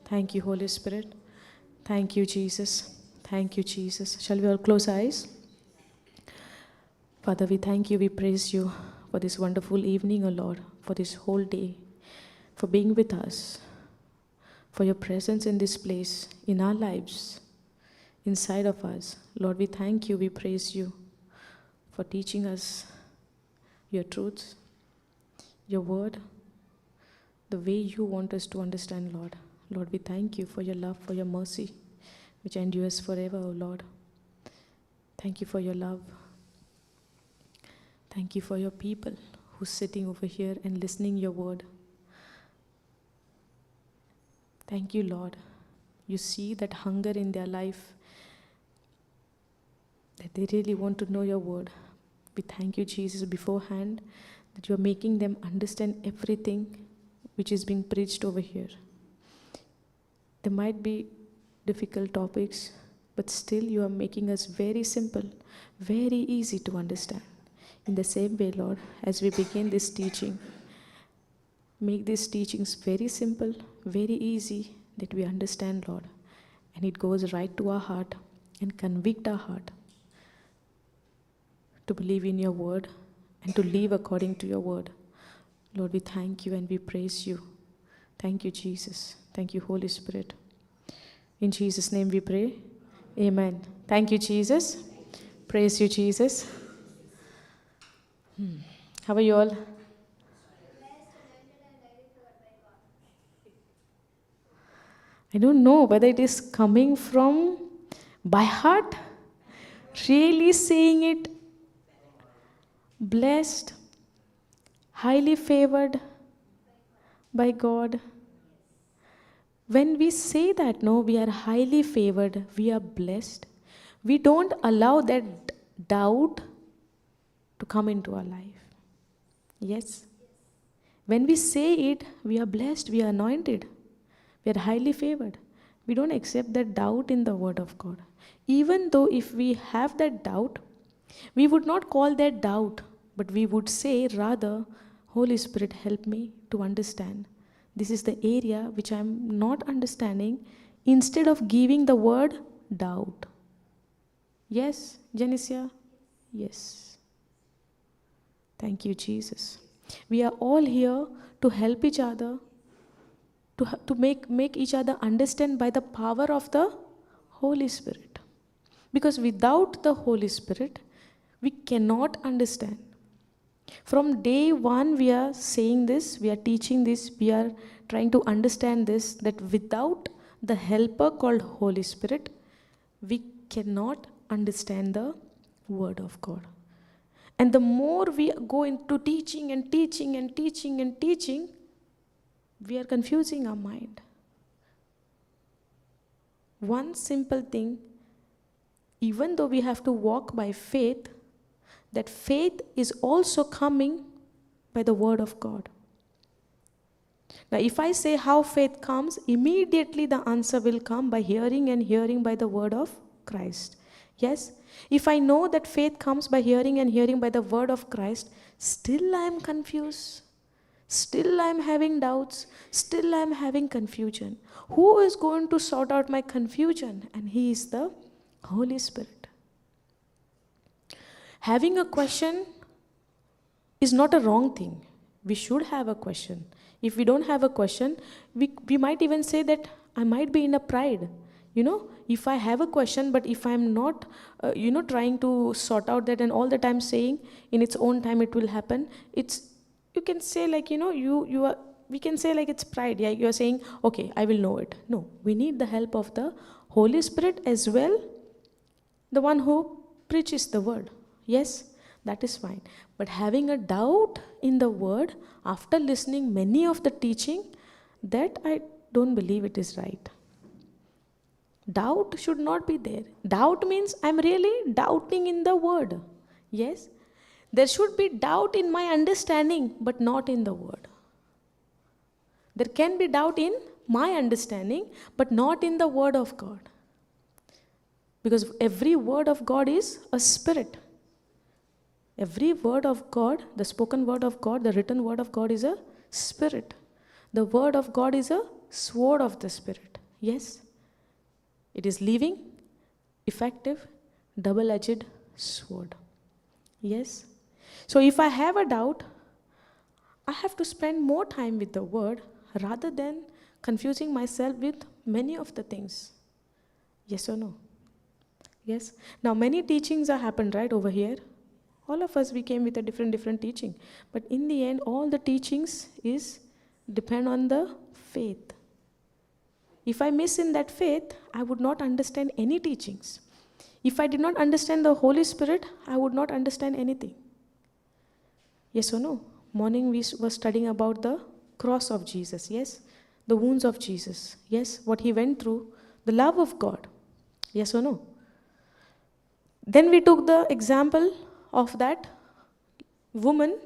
Thank you, Holy Spirit. Thank you, Jesus. Thank you, Jesus. Shall we all close our eyes? Father, we thank you, we praise you for this wonderful evening, O Lord, for this whole day, for being with us, for your presence in this place, in our lives, inside of us. Lord, we thank you, we praise you for teaching us your truths, your word, the way you want us to understand, Lord. Lord, we thank you for your love, for your mercy, which endures forever, O Lord. Thank you for your love. Thank you for your people who's sitting over here and listening your word. Thank you, Lord. You see that hunger in their life, that they really want to know your word. We thank you, Jesus, beforehand, that you are making them understand everything which is being preached over here. There might be difficult topics, but still you are making us very simple, very easy to understand. In the same way, Lord, as we begin this teaching, make these teachings very simple, very easy, that we understand, Lord. And it goes right to our heart and convict our heart to believe in your word and to live according to your word. Lord, we thank you and we praise you. Thank you, Jesus. Thank you, Holy Spirit. In Jesus' name we pray. Amen. Thank you, Jesus. Praise you, Jesus. How are you all? I don't know whether it is coming from by heart, really saying it, blessed, highly favored by God. When we say that, no, we are highly favored, we are blessed, we don't allow that doubt to come into our life. Yes? When we say it, we are blessed, we are anointed, we are highly favored. We don't accept that doubt in the word of God. Even though if we have that doubt, we would not call that doubt, but we would say rather, Holy Spirit, help me to understand. This is the area which I am not understanding, instead of giving the word doubt. Yes, Genesia? Yes. Thank you, Jesus. We are all here to help each other, to make each other understand by the power of the Holy Spirit. Because without the Holy Spirit, we cannot understand. From day one, we are saying this, we are teaching this, we are trying to understand this, that without the helper called Holy Spirit, we cannot understand the word of God. And the more we go into teaching and teaching and teaching and teaching, we are confusing our mind. One simple thing, even though we have to walk by faith, that faith is also coming by the word of God. Now, if I say how faith comes, immediately the answer will come by hearing, and hearing by the word of Christ. Yes? If I know that faith comes by hearing, and hearing by the word of Christ, still I am confused. Still I am having doubts. Still I am having confusion. Who is going to sort out my confusion? And He is the Holy Spirit. Having a question is not a wrong thing. We should have a question. If we don't have a question, we might even say that I might be in a pride. If I have a question, but if I'm not, trying to sort out that and all the time saying in its own time it will happen, you can say like, we can say like it's pride. Yeah, you're saying, okay, I will know it. No, we need the help of the Holy Spirit as well, the one who preaches the word. Yes, that is fine. But having a doubt in the word after listening many of the teaching, that I don't believe it is right. Doubt should not be there. Doubt means I'm really doubting in the word. Yes, there should be doubt in my understanding, but not in the word. There can be doubt in my understanding, but not in the word of God. Because every word of God is a spirit. Every word of God, the spoken word of God, the written word of God is a spirit. The word of God is a sword of the Spirit. Yes? It is living, effective, double-edged sword. Yes? So if I have a doubt, I have to spend more time with the word rather than confusing myself with many of the things. Yes or no? Yes? Now many teachings have happened right over here. All of us, we came with a different teaching. But in the end, all the teachings depend on the faith. If I miss in that faith, I would not understand any teachings. If I did not understand the Holy Spirit, I would not understand anything. Yes or no? Morning we were studying about the cross of Jesus. Yes? The wounds of Jesus. Yes? What He went through. The love of God. Yes or no? Then we took the example of that woman,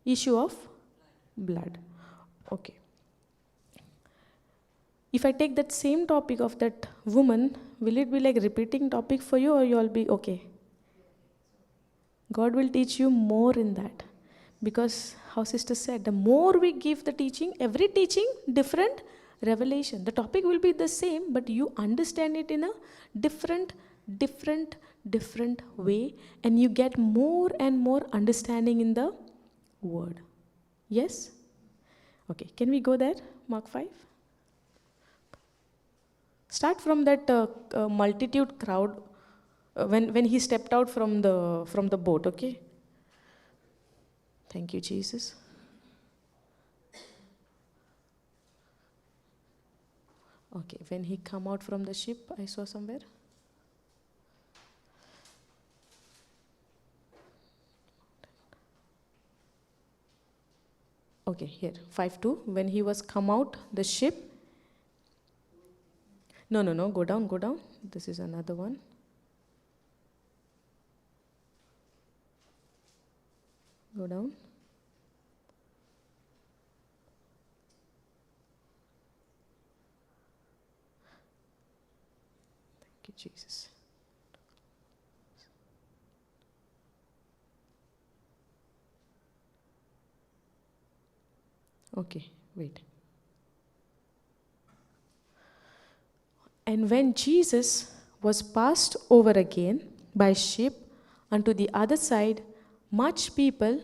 issue of blood. Okay. If I take that same topic of that woman, will it be like repeating topic for you, or you all be okay? God will teach you more in that. Because how sister said, the more we give the teaching, every teaching, different revelation. The topic will be the same, but you understand it in a different way, and you get more and more understanding in the word. Yes? Okay, can we go there? Mark 5. Start from that multitude crowd when he stepped out from the boat, okay? Thank you, Jesus. Okay, when he come out from the ship, I saw somewhere. Okay, here, 5:2. When he was come out the ship. No, go down. This is another one. Go down. Thank you, Jesus. Okay, wait. And when Jesus was passed over again by ship unto the other side, much people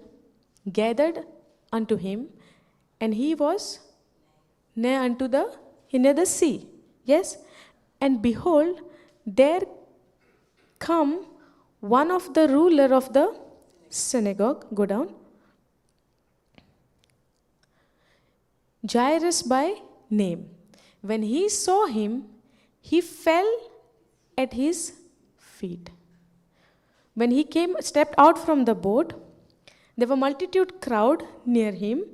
gathered unto him, and he was near the sea. Yes? And behold, there come one of the ruler of the synagogue. Go down. Jairus by name. When he saw him, he fell at his feet. When he stepped out from the boat, there were multitude crowd near him,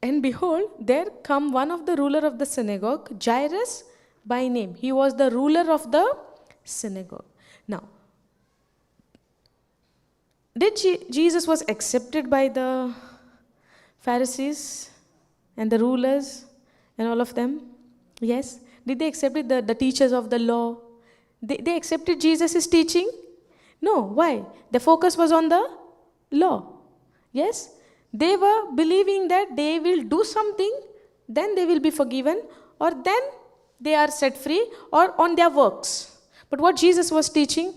and behold, there come one of the ruler of the synagogue, Jairus by name. He was the ruler of the synagogue. Now, did Jesus was accepted by the Pharisees and the rulers and all of them? Yes. Did they accept it? The teachers of the law? They accepted Jesus' teaching? No. Why? The focus was on the law. Yes. They were believing that they will do something, then they will be forgiven, or then they are set free, or on their works. But what Jesus was teaching?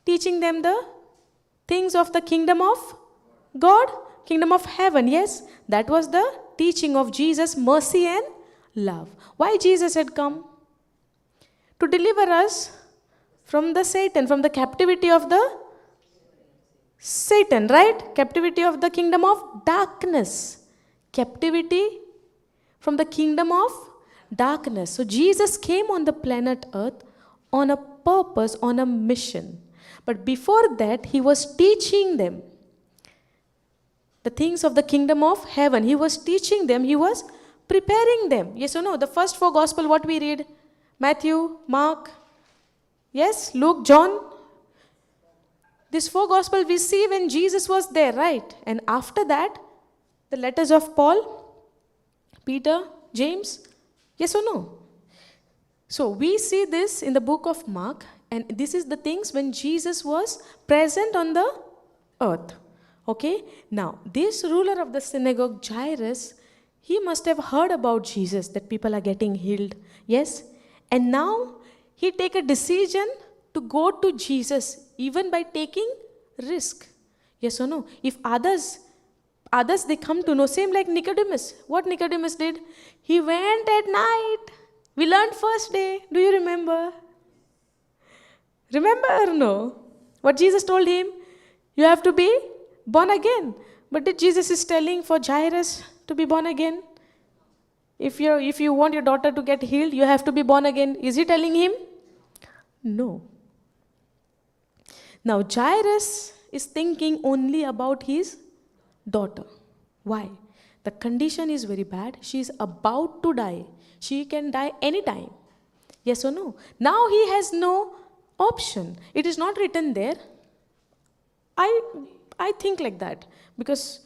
Teaching them the things of the kingdom of God, kingdom of heaven. Yes, that was the teaching of Jesus, mercy and love. Why Jesus had come? To deliver us from the Satan, from the captivity of the Satan, right? Captivity of the kingdom of darkness. Captivity from the kingdom of darkness. So Jesus came on the planet Earth on a purpose, on a mission. But before that, he was teaching them the things of the kingdom of heaven. He was teaching them, he was preparing them. Yes or no? The first four gospel, what we read? Matthew, Mark, yes, Luke, John. These four gospel we see when Jesus was there, right? And after that, the letters of Paul, Peter, James, yes or no? So we see this in the book of Mark, and this is the things when Jesus was present on the earth. Okay? Now, this ruler of the synagogue, Jairus, he must have heard about Jesus, that people are getting healed. Yes? And now, he take a decision to go to Jesus, even by taking risk. Yes or no? If others they come to know, same like Nicodemus. What Nicodemus did? He went at night. We learned first day. Do you remember? Remember or no? What Jesus told him? You have to be born again. But did Jesus is telling for Jairus to be born again? If you want your daughter to get healed, you have to be born again. Is he telling him? No. Now Jairus is thinking only about his daughter. Why? The condition is very bad. She is about to die. She can die anytime. Yes or no? Now he has no option. It is not written there. I think like that. Because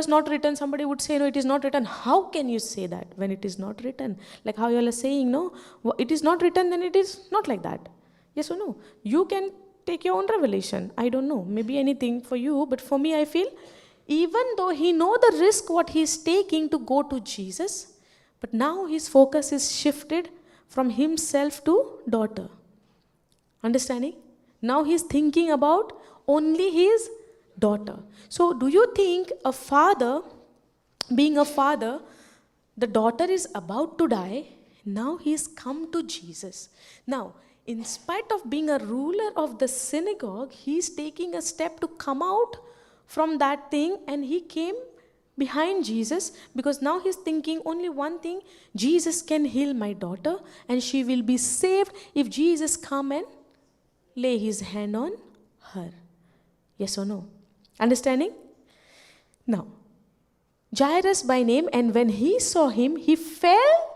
not written, somebody would say, no, it is not written. How can you say that when it is not written? Like how you all are saying, no, it is not written, then it is not like that. Yes or no? You can take your own revelation. I don't know. Maybe anything for you, but for me, I feel, even though he know the risk what he is taking to go to Jesus, but now his focus is shifted from himself to daughter. Understanding? Now he is thinking about only his daughter. So do you think a father, being a father, the daughter is about to die, now he is come to Jesus. Now, in spite of being a ruler of the synagogue, he is taking a step to come out from that thing, and he came behind Jesus, because now he's thinking only one thing: Jesus can heal my daughter and she will be saved if Jesus come and lay his hand on her. Yes or no? Understanding? Now, Jairus by name, and when he saw him, he fell.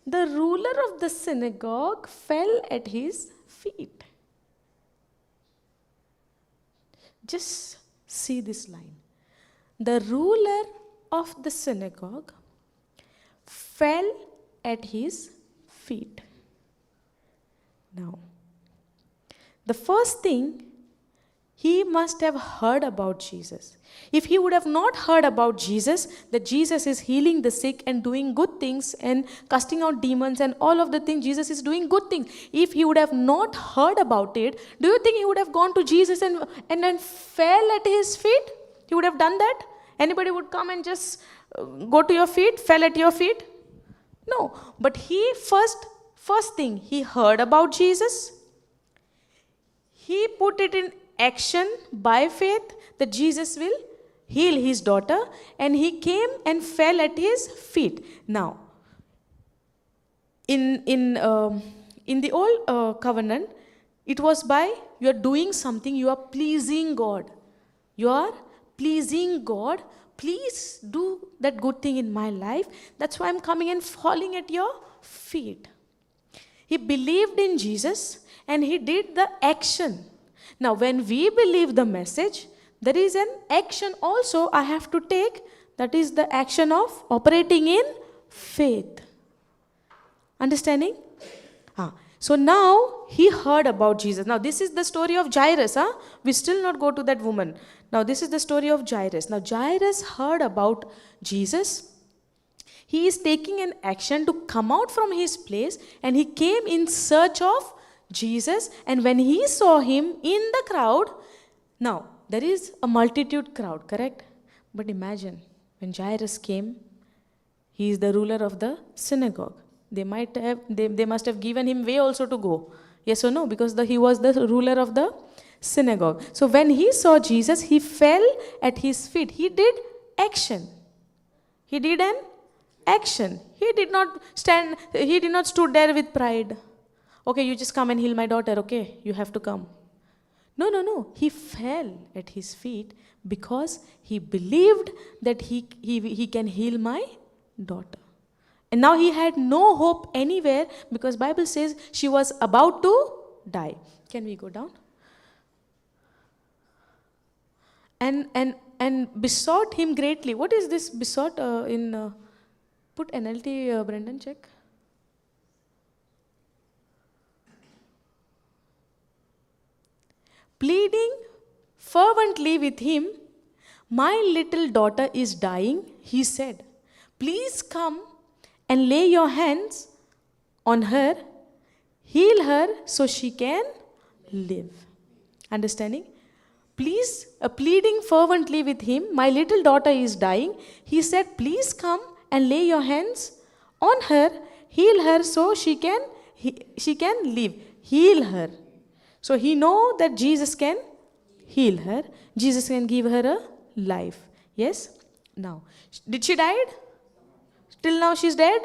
The ruler of the synagogue fell at his feet. Just see this line. The ruler of the synagogue fell at his feet. Now, the first thing, he must have heard about Jesus. If he would have not heard about Jesus, that Jesus is healing the sick and doing good things and casting out demons and all of the things, Jesus is doing good things. If he would have not heard about it, do you think he would have gone to Jesus and then fell at his feet? He would have done that? Anybody would come and just go to your feet, fell at your feet? No. But he first thing, he heard about Jesus. He put it in action by faith that Jesus will heal his daughter, and he came and fell at his feet. Now, in the old covenant, it was by you are doing something, you are pleasing God. You are pleasing God. Please do that good thing in my life. That's why I'm coming and falling at your feet. He believed in Jesus, and he did the action. Now, when we believe the message, there is an action also I have to take. That is the action of operating in faith. Understanding? So now he heard about Jesus. Now this is the story of Jairus. We still not go to that woman. Now this is the story of Jairus. Now Jairus heard about Jesus. He is taking an action to come out from his place, and he came in search of Jesus. And when he saw him in the crowd, now there is a multitude crowd, correct? But imagine when Jairus came, he is the ruler of the synagogue. They must have given him way also to go. Yes or no? Because he was the ruler of the synagogue. So when he saw Jesus, he fell at his feet. He did action. He did an action. He did not stood there with pride. Okay, you just come and heal my daughter. Okay, you have to come. No. He fell at his feet because he believed that he can heal my daughter. And now he had no hope anywhere, because Bible says she was about to die. Can we go down? And besought him greatly. What is this besought put NLT, Brendan, check. Pleading fervently with him, my little daughter is dying, he said. Please come and lay your hands on her, heal her so she can live. Understanding? Pleading fervently with him, my little daughter is dying. He said, please come and lay your hands on her, heal her so she can live. Heal her. So he know that Jesus can heal her. Jesus can give her a life. Yes? Now, did she died? Till now she's dead?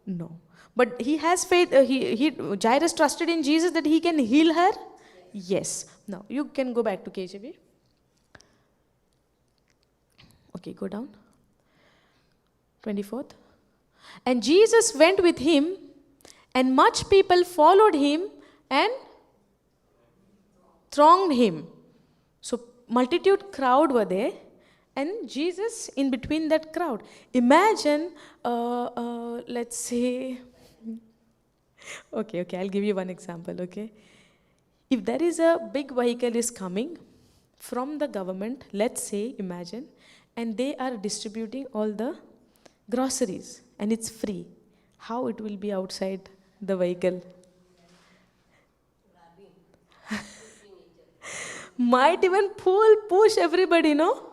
No. But he has faith. Jairus trusted in Jesus that he can heal her? Yes. Now, you can go back to KJV. Okay, go down. 24th. And Jesus went with him, and much people followed him and thronged him. So, multitude crowd were there, and Jesus in between that crowd. Imagine, let's say, okay, I'll give you one example, okay. If there is a big vehicle is coming from the government, let's say, imagine, and they are distributing all the groceries, and it's free. How it will be outside the vehicle? Might even push everybody, no?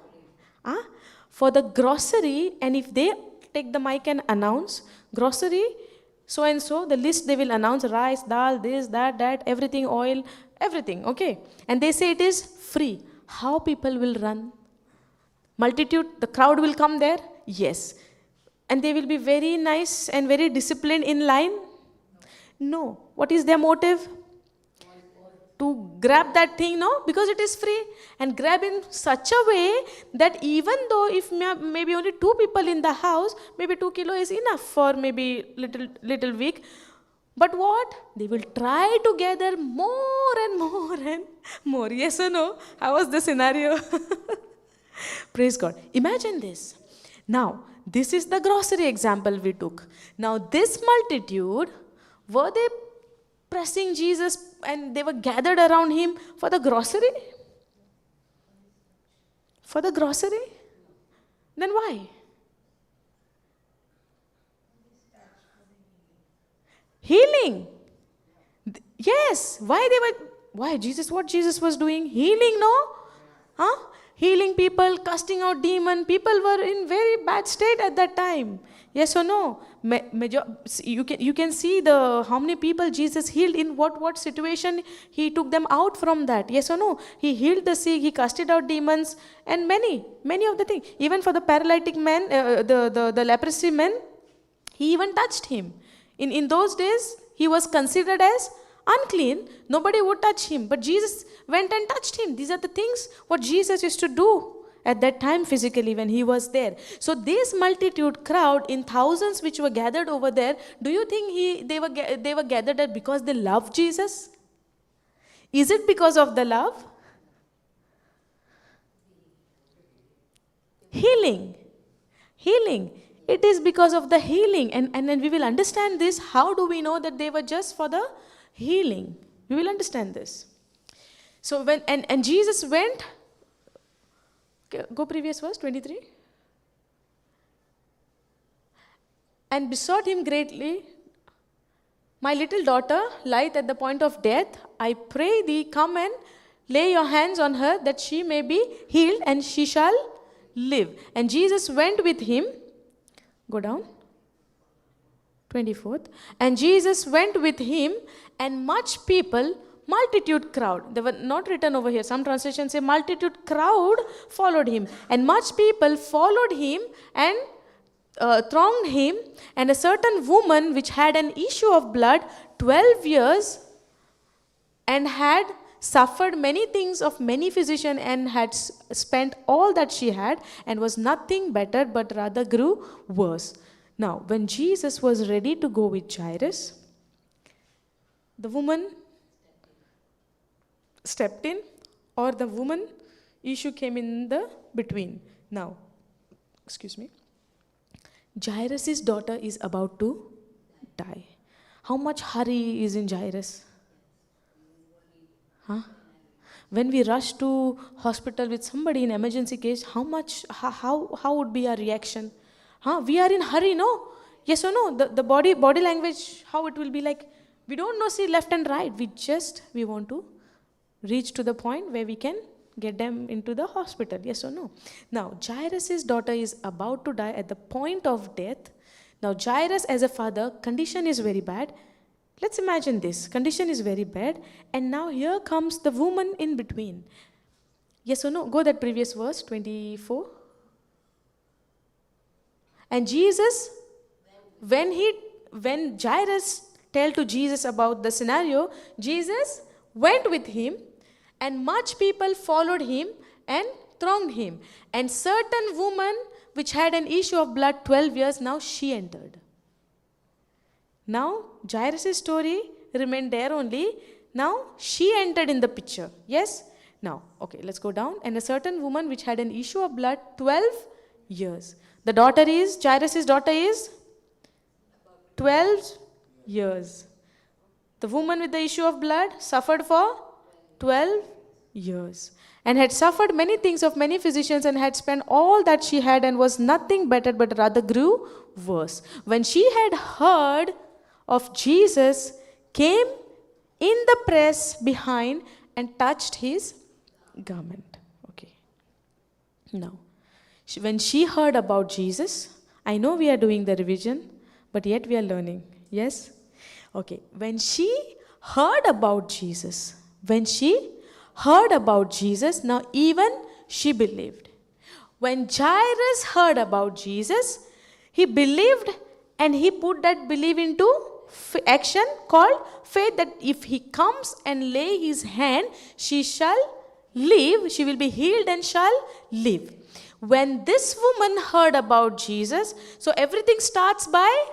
For the grocery, and if they take the mic and announce, grocery, so and so, the list they will announce, rice, dal, this, that, everything, oil, everything, okay? And they say it is free. How people will run? Multitude, the crowd will come there? Yes. And they will be very nice and very disciplined in line? No. What is their motive? To grab that thing, no? Because it is free. And grab in such a way that even though if maybe only 2 people in the house, maybe 2 kilo is enough for maybe little week. But what? They will try to gather more and more and more. Yes or no? How was the scenario? Praise God. Imagine this. Now, this is the grocery example we took. Now, this multitude, were they pressing Jesus and they were gathered around him for the grocery? For the grocery? Then why? Healing. Yes. Why Jesus? What Jesus was doing? Healing, no? Healing people, casting out demons. People were in very bad state at that time. Yes or no? You can see how many people Jesus healed, in what situation he took them out from that. Yes or no? He healed the sick, he casted out demons, and many of the things. Even for the paralytic man, the leprosy man, he even touched him. In those days, he was considered as unclean. Nobody would touch him. But Jesus went and touched him. These are the things what Jesus used to do at that time physically when he was there. So this multitude crowd in thousands which were gathered over there, do you think they were gathered there because they loved Jesus? Is it because of the love? Healing. Healing. It is because of the healing. And then we will understand this. How do we know that they were just for the healing? We will understand this. So when and Jesus went, go previous verse, 23. And besought him greatly, my little daughter lieth at the point of death. I pray thee, come and lay your hands on her, that she may be healed, and she shall live. And Jesus went with him. Go down. 24th. And Jesus went with him, and much people, multitude crowd. They were not written over here. Some translations say multitude crowd followed him. And much people followed him and thronged him. And a certain woman which had an issue of blood 12 years and had suffered many things of many physicians, and had spent all that she had, and was nothing better, but rather grew worse. Now, when Jesus was ready to go with Jairus, the woman stepped in, or the woman issue came in the between. Now, excuse me, Jairus' daughter is about to die. How much hurry is in Jairus? Huh? When we rush to hospital with somebody in emergency case, how would be our reaction? We are in hurry, no? Yes or no? The body language, how it will be like, we don't know, see left and right. We want to reach to the point where we can get them into the hospital. Yes or no? Now, Jairus' daughter is about to die at the point of death. Now, Jairus as a father, condition is very bad. Let's imagine this. Condition is very bad. And now here comes the woman in between. Yes or no? Go that previous verse, 24. And Jesus, when Jairus told to Jesus about the scenario, Jesus went with him, and much people followed him and thronged him. And certain woman which had an issue of blood 12 years, now she entered. Now, Jairus' story remained there only. Now, she entered in the picture. Yes? Now, okay, let's go down. And a certain woman which had an issue of blood 12 years. The daughter is, Jairus' daughter is 12 years. The woman with the issue of blood suffered for 12 years. And had suffered many things of many physicians, and had spent all that she had, and was nothing better, but rather grew worse. When she had heard of Jesus, came in the press behind and touched his garment. Okay. Now, when she heard about Jesus, I know we are doing the revision, but yet we are learning. Yes? Okay. When she heard about Jesus, now even she believed. When Jairus heard about Jesus, he believed, and he put that belief into action called faith, that if he comes and lay his hand, she shall live, she will be healed and shall live. When this woman heard about Jesus, so everything starts by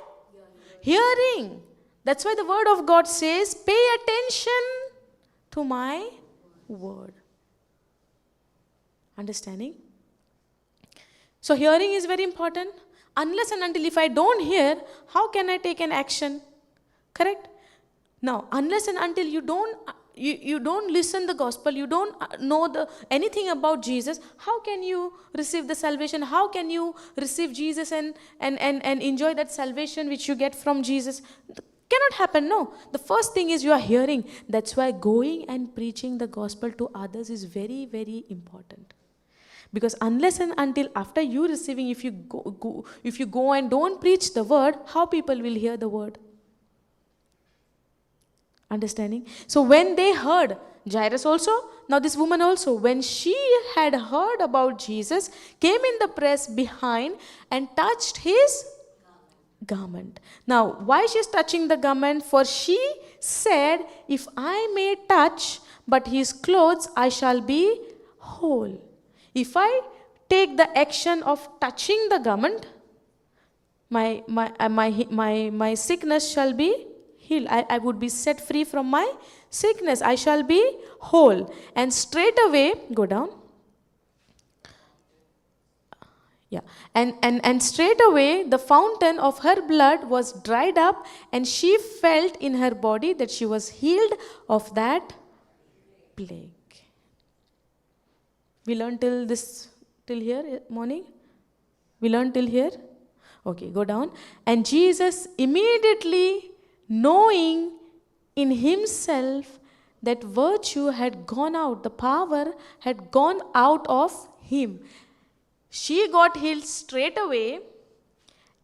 hearing. That's why the word of God says, pay attention to my word. Understanding? So hearing is very important. Unless and until if I don't hear, how can I take an action? Correct? Now, unless and until you don't listen the gospel, you don't know anything about Jesus, how can you receive the salvation? How can you receive Jesus and enjoy that salvation which you get from Jesus? Cannot happen, no. The first thing is you are hearing. That's why going and preaching the gospel to others is very, very important. Because unless and until after you receiving, if you go and don't preach the word, how people will hear the word? Understanding? So when they heard, Jairus also, now this woman also, when she had heard about Jesus, came in the press behind and touched his garment. Now, why she is touching the garment? For she said, if I may touch but his clothes, I shall be whole. If I take the action of touching the garment, my sickness shall be healed. I would be set free from my sickness. I shall be whole. And straightaway, go down. Yeah. And straightaway the fountain of her blood was dried up, and she felt in her body that she was healed of that plague. We learned till here morning? We learned till here? Okay, go down. And Jesus, immediately knowing in himself that virtue had gone out, the power had gone out of him. She got healed straight away.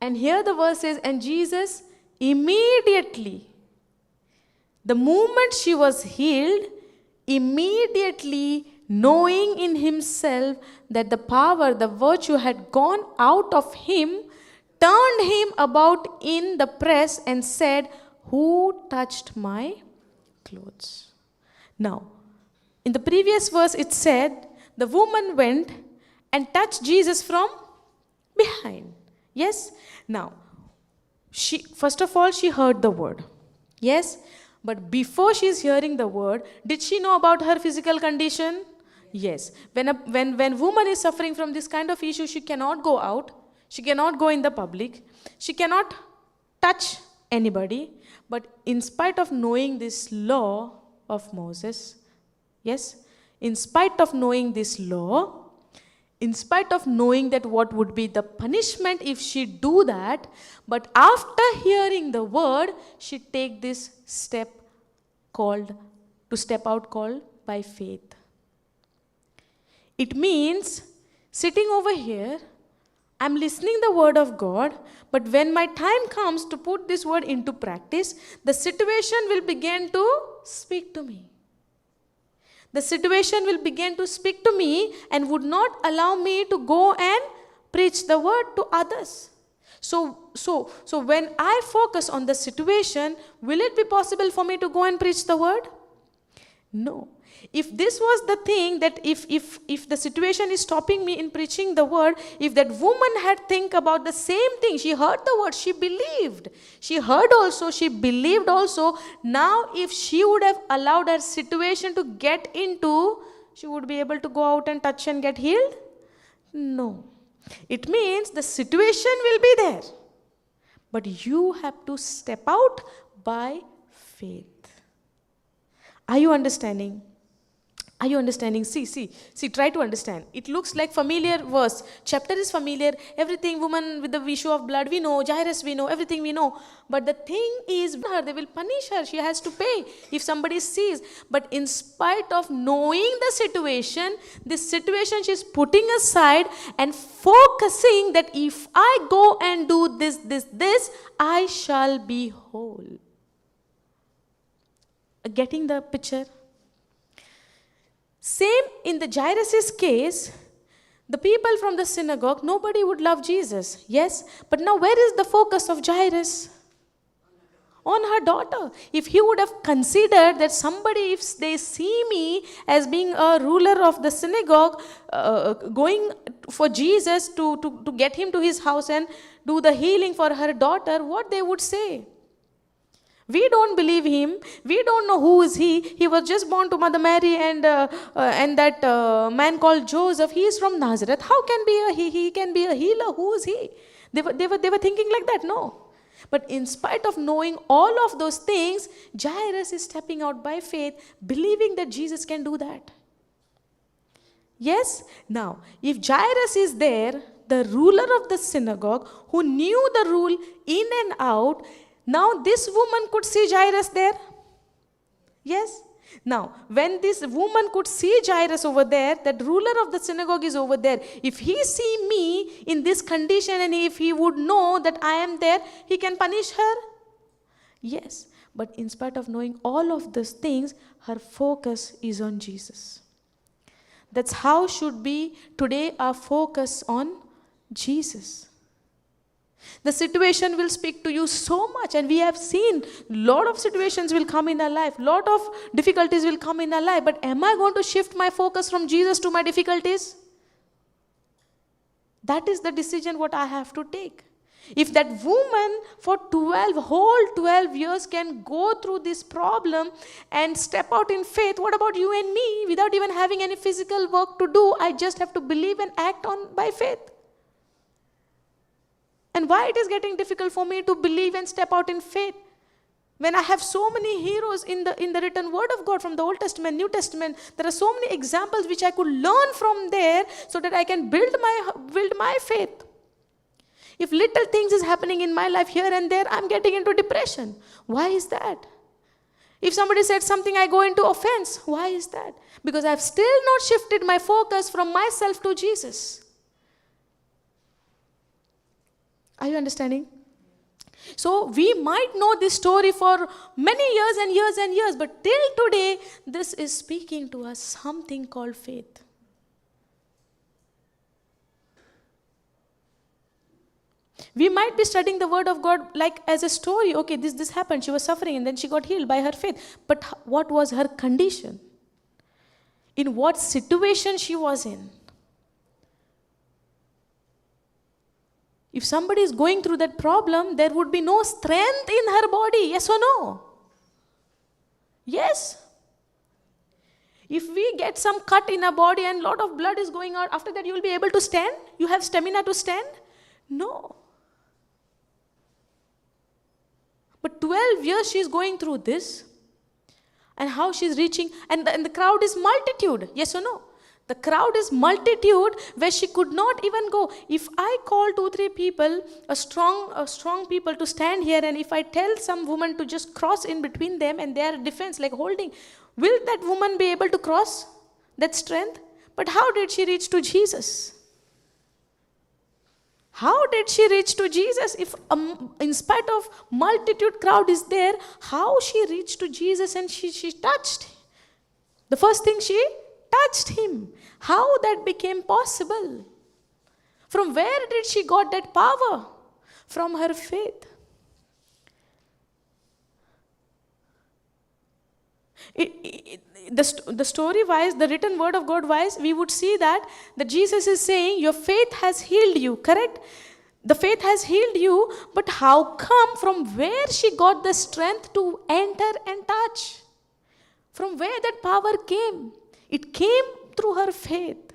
And here the verse says, and Jesus immediately, the moment she was healed, immediately knowing in himself that the power, the virtue had gone out of him, turned him about in the press and said, who touched my clothes? Now, in the previous verse it said, the woman went and touched Jesus from behind. Yes? Now, first of all, she heard the word. Yes? But before she is hearing the word, did she know about her physical condition? Yes. When woman is suffering from this kind of issue, she cannot go out. She cannot go in the public. She cannot touch anybody. But in spite of knowing this law of Moses, yes, in spite of knowing this law, in spite of knowing that what would be the punishment if she do that, but after hearing the word, she take this step called by faith. It means sitting over here, I'm listening the word of God, but when my time comes to put this word into practice, the situation will begin to speak to me. The situation will begin to speak to me and would not allow me to go and preach the word to others. So when I focus on the situation, will it be possible for me to go and preach the word? No. If this was the thing, that if the situation is stopping me in preaching the word, if that woman had think about the same thing, she heard the word, she believed. She heard also, she believed also. Now if she would have allowed her situation to get into, she would be able to go out and touch and get healed? No. It means the situation will be there. But you have to step out by faith. Are you understanding? Are you understanding? See, try to understand. It looks like familiar verse. Chapter is familiar. Everything, woman with the issue of blood, we know. Jairus, we know. Everything we know. But the thing is, they will punish her. She has to pay if somebody sees. But in spite of knowing the situation, this situation she's putting aside and focusing that if I go and do this, I shall be whole. Getting the picture? Same in the Jairus' case, the people from the synagogue, nobody would love Jesus. Yes? But now where is the focus of Jairus? On her daughter. If he would have considered that somebody, if they see me as being a ruler of the synagogue, going for Jesus to get him to his house and do the healing for her daughter, what they would say? We don't believe him. We don't know who is he. He was just born to Mother Mary and that man called Joseph. He is from Nazareth. How can be he can be a healer? Who is he? They were thinking like that. No. But in spite of knowing all of those things, Jairus is stepping out by faith, believing that Jesus can do that. Yes? Now, if Jairus is there, the ruler of the synagogue, who knew the rule in and out, now this woman could see Jairus there. Yes? Now, when this woman could see Jairus over there, that ruler of the synagogue is over there. If he see me in this condition and if he would know that I am there, he can punish her? Yes. But in spite of knowing all of these things, her focus is on Jesus. That's how should be today our focus on Jesus. The situation will speak to you so much, and we have seen lot of situations will come in our life, lot of difficulties will come in our life, but am I going to shift my focus from Jesus to my difficulties? That is the decision what I have to take. If that woman for 12 years can go through this problem and step out in faith, what about you and me? Without even having any physical work to do, I just have to believe and act on by faith. And why it is getting difficult for me to believe and step out in faith? When I have so many heroes in the written word of God from the Old Testament, New Testament, there are so many examples which I could learn from there so that I can build my faith. If little things is happening in my life here and there, I'm getting into depression. Why is that? If somebody said something, I go into offense. Why is that? Because I've still not shifted my focus from myself to Jesus. Are you understanding? So we might know this story for many years and years and years, but till today, this is speaking to us something called faith. We might be studying the word of God like as a story. Okay, this happened. She was suffering and then she got healed by her faith. But what was her condition? In what situation she was in? If somebody is going through that problem, there would be no strength in her body. Yes or no? Yes. If we get some cut in our body and a lot of blood is going out, after that you will be able to stand? You have stamina to stand? No. But 12 years she is going through this. And how she is reaching, and the crowd is multitude. Yes or no? The crowd is multitude where she could not even go. If I call 2-3 people, a strong people to stand here, and if I tell some woman to just cross in between them and they are defense like holding, will that woman be able to cross that strength? But how did she reach to Jesus? How did she reach to Jesus? If in spite of multitude crowd is there, how she reached to Jesus and she touched? The first thing she touched him. How that became possible? From where did she got that power? From her faith. The story wise, the written word of God wise, we would see that Jesus is saying, your faith has healed you, correct? The faith has healed you, but how come, from where she got the strength to enter and touch? From where that power came? It came through her faith.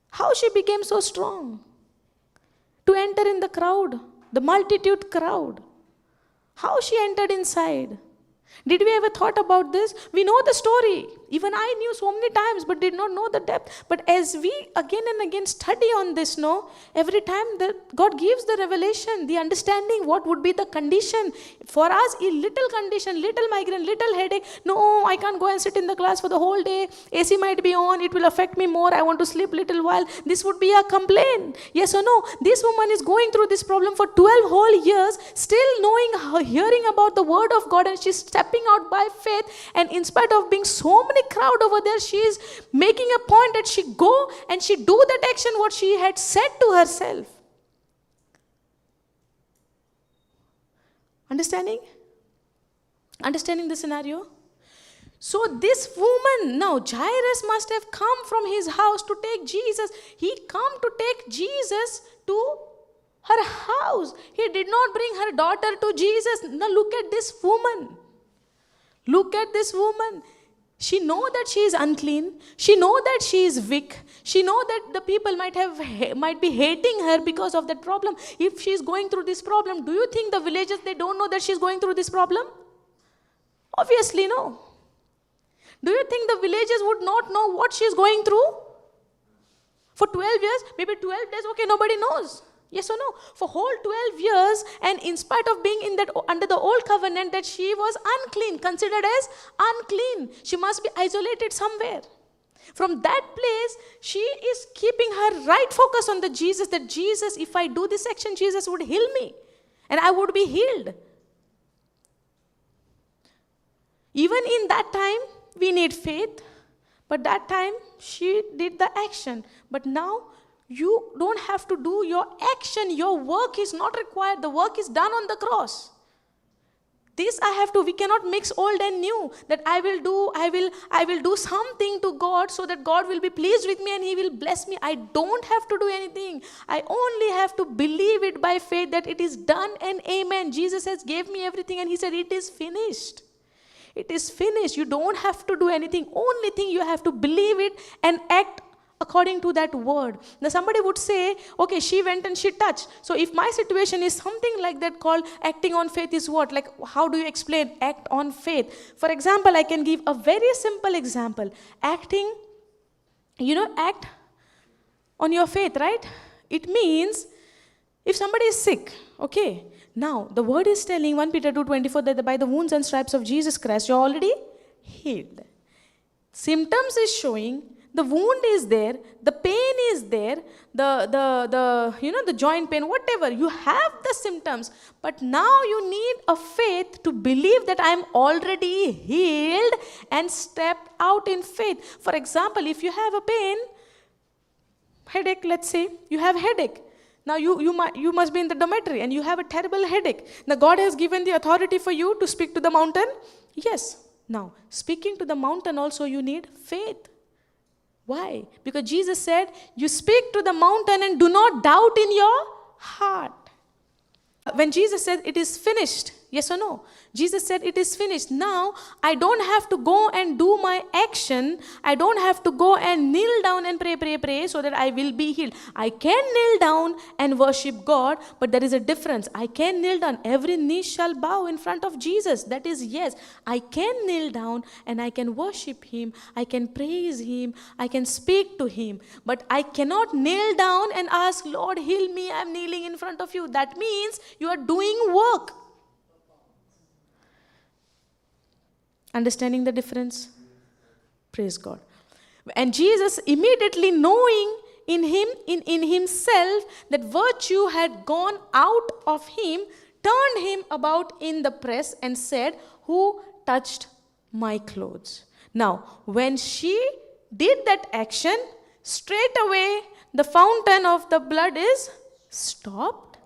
How she became so strong to enter in the crowd, the multitude crowd. How she entered inside. Did we ever thought about this? We know the story. Even I knew so many times, but did not know the depth. But as we again and again study on this, every time that God gives the revelation, the understanding, what would be the condition. For us, a little condition, little migraine, little headache. No, I can't go and sit in the class for the whole day. AC might be on. It will affect me more. I want to sleep little while. This would be a complaint. Yes or no? This woman is going through this problem for 12 whole years, still knowing, hearing about the word of God, and she's stepping out by faith. And in spite of being so many crowd over there, she is making a point that she go and she do that action what she had said to herself. Understanding the scenario? So this woman, now Jairus must have come from his house to take Jesus. He come to take Jesus to her house. He did not bring her daughter to Jesus. Now look at this woman. Look at this woman. She know that she is unclean. She know that she is weak. She know that the people might be hating her because of that problem. If she is going through this problem, do you think the villagers, they don't know that she is going through this problem? Obviously no. Do you think the villagers would not know what she is going through? For 12 years, maybe 12 days, okay, nobody knows. Yes or no? For whole 12 years, and in spite of being in that under the old covenant, that she was unclean, considered as unclean. She must be isolated somewhere. From that place, she is keeping her right focus on the Jesus, that Jesus, if I do this action, Jesus would heal me. And I would be healed. Even in that time, we need faith. But that time, she did the action. But now, you don't have to do your action. Your work is not required. The work is done on the cross. This we cannot mix old and new, that I will do something to God so that God will be pleased with me and He will bless me. I don't have to do anything. I only have to believe it by faith that it is done and amen. Jesus has gave me everything and He said it is finished. It is finished. You don't have to do anything. Only thing you have to believe it and act according to that word. Now somebody would say, okay, she went and she touched. So if my situation is something like that, called acting on faith is what? Like, how do you explain act on faith? For example, I can give a very simple example. Acting, act on your faith, right? It means if somebody is sick, okay, now the word is telling 1 Peter 2:24 that by the wounds and stripes of Jesus Christ you're already healed. Symptoms is showing, the wound is there, the pain is there, the joint pain, whatever, you have the symptoms, but now you need a faith to believe that I am already healed and step out in faith. For example, if you have a pain, headache, let's say, you have headache. Now you must be in the dormitory and you have a terrible headache. Now God has given the authority for you to speak to the mountain. Yes. Now, speaking to the mountain also you need faith. Why? Because Jesus said, you speak to the mountain and do not doubt in your heart. When Jesus said it is finished, yes or no? Jesus said it is finished. Now, I don't have to go and do my action. I don't have to go and kneel down and pray so that I will be healed. I can kneel down and worship God, but there is a difference. I can kneel down. Every knee shall bow in front of Jesus. That is yes. I can kneel down and I can worship Him. I can praise Him. I can speak to Him. But I cannot kneel down and ask, Lord, heal me. I'm kneeling in front of you. That means you are doing work. Understanding the difference? Praise God. And Jesus, immediately knowing in himself that virtue had gone out of him, turned him about in the press and said, who touched my clothes? Now, when she did that action, straight away the fountain of the blood is stopped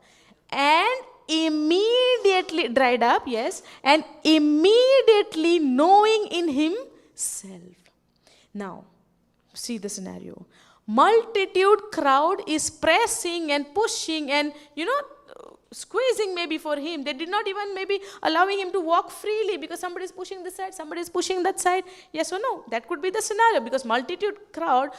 and immediately dried up, yes, and immediately knowing in himself. Now, see the scenario. Multitude crowd is pressing and pushing and, squeezing maybe for him. They did not even maybe allowing him to walk freely because somebody is pushing this side, somebody is pushing that side. Yes or no? That could be the scenario because multitude crowd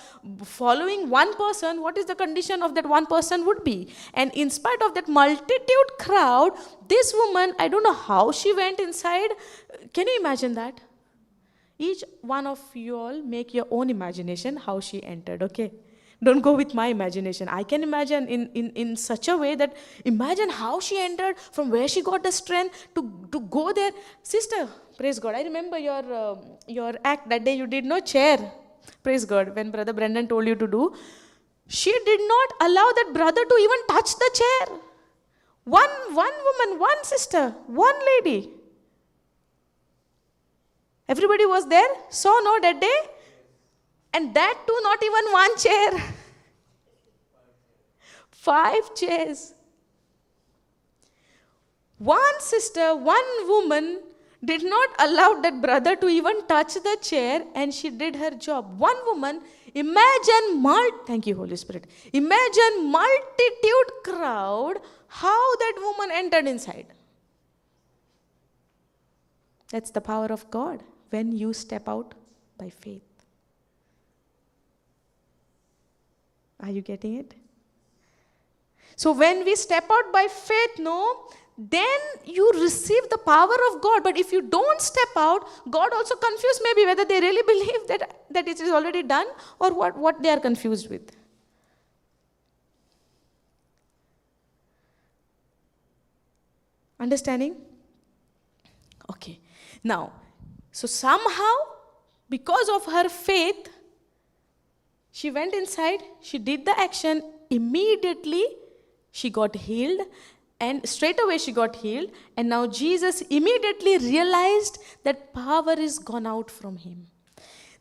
following one person, what is the condition of that one person would be? And in spite of that multitude crowd, this woman, I don't know how she went inside. Can you imagine that? Each one of you all make your own imagination how she entered, okay? Don't go with my imagination. I can imagine in such a way that imagine how she entered, from where she got the strength to go there. Sister, praise God. I remember your act that day. You did no chair. Praise God. When Brother Brendan told you to do, she did not allow that brother to even touch the chair. One woman, one sister, one lady. Everybody was there. Saw no that day. And that too, not even one chair. 5 chairs. One sister, one woman did not allow that brother to even touch the chair and she did her job. One woman, thank you Holy Spirit. Imagine multitude crowd, how that woman entered inside. That's the power of God when you step out by faith. Are you getting it? So when we step out by faith, then you receive the power of God. But if you don't step out, God also confused maybe whether they really believe that it is already done or what they are confused with. Understanding? Okay. Now, so somehow, because of her faith, she went inside, she did the action, immediately she got healed, and straight away she got healed, and now Jesus immediately realized that power is gone out from him.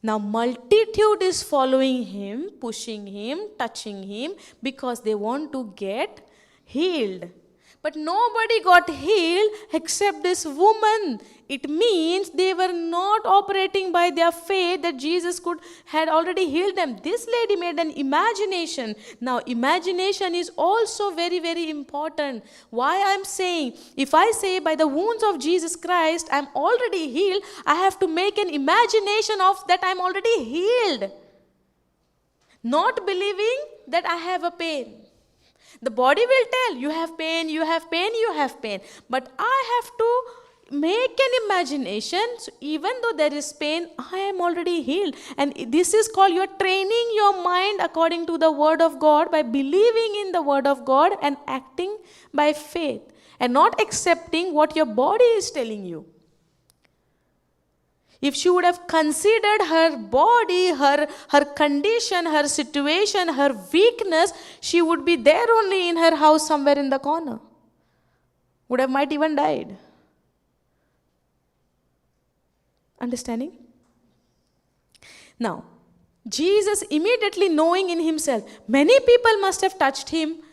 Now multitude is following him, pushing him, touching him, because they want to get healed. But nobody got healed except this woman. It means they were not operating by their faith that Jesus had already healed them. This lady made an imagination. Now, imagination is also very, very important. Why I'm saying, if I say by the wounds of Jesus Christ, I'm already healed, I have to make an imagination of that I'm already healed. Not believing that I have a pain. The body will tell, you have pain, you have pain, you have pain. But I have to make an imagination. So even though there is pain, I am already healed. And this is called, you are training your mind according to the word of God by believing in the word of God and acting by faith. And not accepting what your body is telling you. If she would have considered her body, her condition, her situation, her weakness, she would be there only in her house somewhere in the corner. Might even died. Understanding? Now, Jesus immediately knowing in himself, many people must have touched him,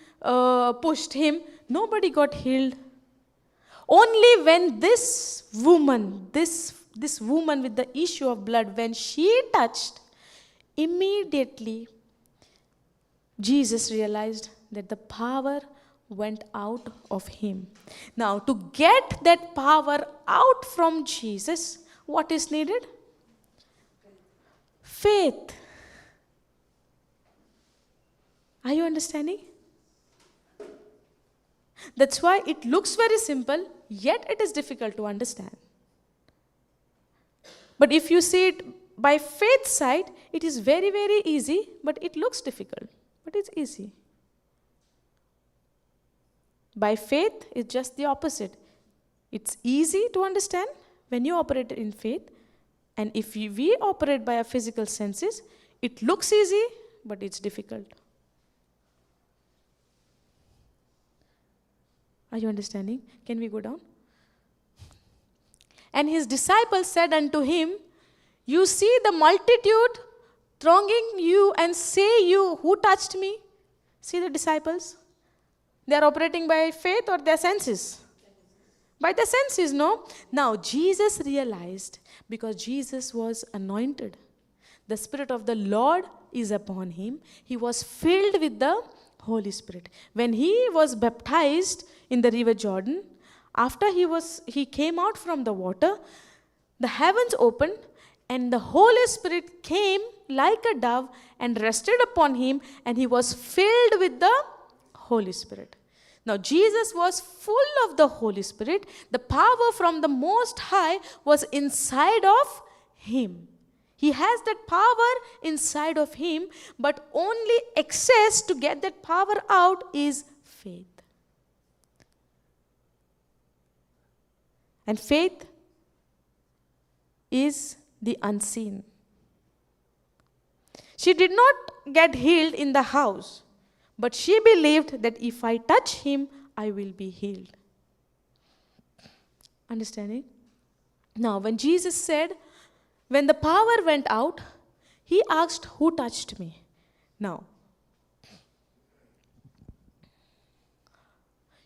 pushed him. Nobody got healed. Only when this woman with the issue of blood, when she touched, immediately Jesus realized that the power went out of him. Now, to get that power out from Jesus, what is needed? Faith. Are you understanding? That's why it looks very simple, yet it is difficult to understand. But if you see it by faith side, it is very, very easy, but it looks difficult. But it's easy. By faith, it's just the opposite. It's easy to understand when you operate in faith. And if we operate by our physical senses, it looks easy, but it's difficult. Are you understanding? Can we go down? And his disciples said unto him, you see the multitude thronging you, and say you, who touched me? See the disciples? They are operating by faith or their senses? By the senses, no? Now, Jesus realized, because Jesus was anointed, the Spirit of the Lord is upon him. He was filled with the Holy Spirit. When he was baptized in the river Jordan, after he came out from the water, the heavens opened and the Holy Spirit came like a dove and rested upon him, and he was filled with the Holy Spirit. Now, Jesus was full of the Holy Spirit. The power from the Most High was inside of him. He has that power inside of him, but only access to get that power out is faith. And faith is the unseen. She did not get healed in the house, but she believed that if I touch him, I will be healed. Understanding? Now, when Jesus said, when the power went out, he asked, who touched me? Now,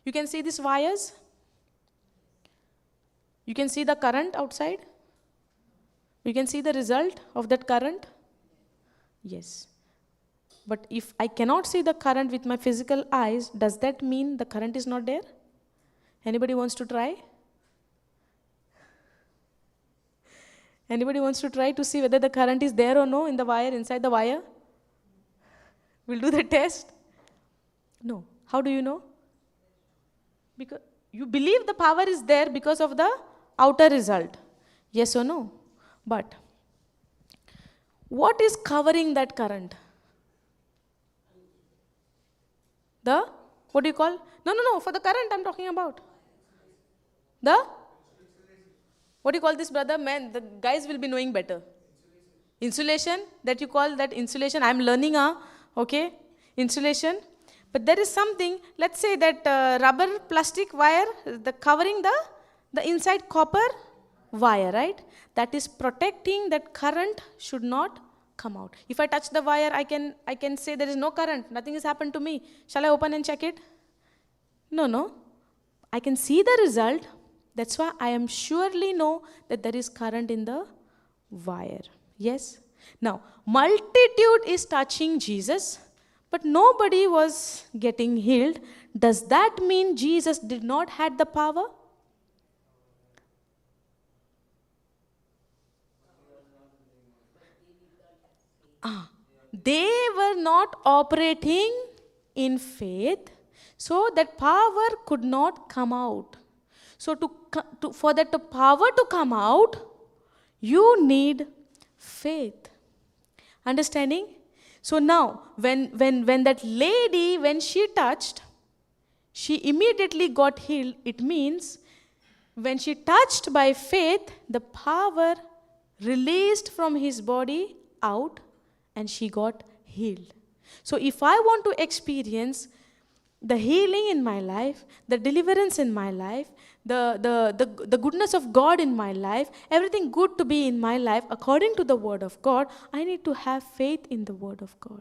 you can see these wires. You can see the current outside. You can see the result of that current. Yes. But if I cannot see the current with my physical eyes, does that mean the current is not there? Anybody wants to try? Anybody wants to try to see whether the current is there or no in the wire, inside the wire? We'll do the test. No. How do you know? Because you believe the power is there because of the outer result. Yes or no? But what is covering that current? What do you call? No, for the current I'm talking about. What do you call this, brother? Man, the guys will be knowing better. Insulation, that you call that insulation. I'm learning, okay? Insulation. But there is something, let's say that rubber plastic wire, the covering the inside copper wire, right? That is protecting that current should not come out. If I touch the wire, I can say there is no current. Nothing has happened to me. Shall I open and check it? No. I can see the result. That's why I am surely know that there is current in the wire. Yes? Now, multitude is touching Jesus, but nobody was getting healed. Does that mean Jesus did not have the power? They were not operating in faith, so that power could not come out. So for that power to come out, you need faith. Understanding? So now, when that lady, when she touched, she immediately got healed. It means when she touched by faith, the power released from his body out and she got healed. So if I want to experience the healing in my life, the deliverance in my life, the goodness of God in my life, everything good to be in my life according to the Word of God, I need to have faith in the Word of God.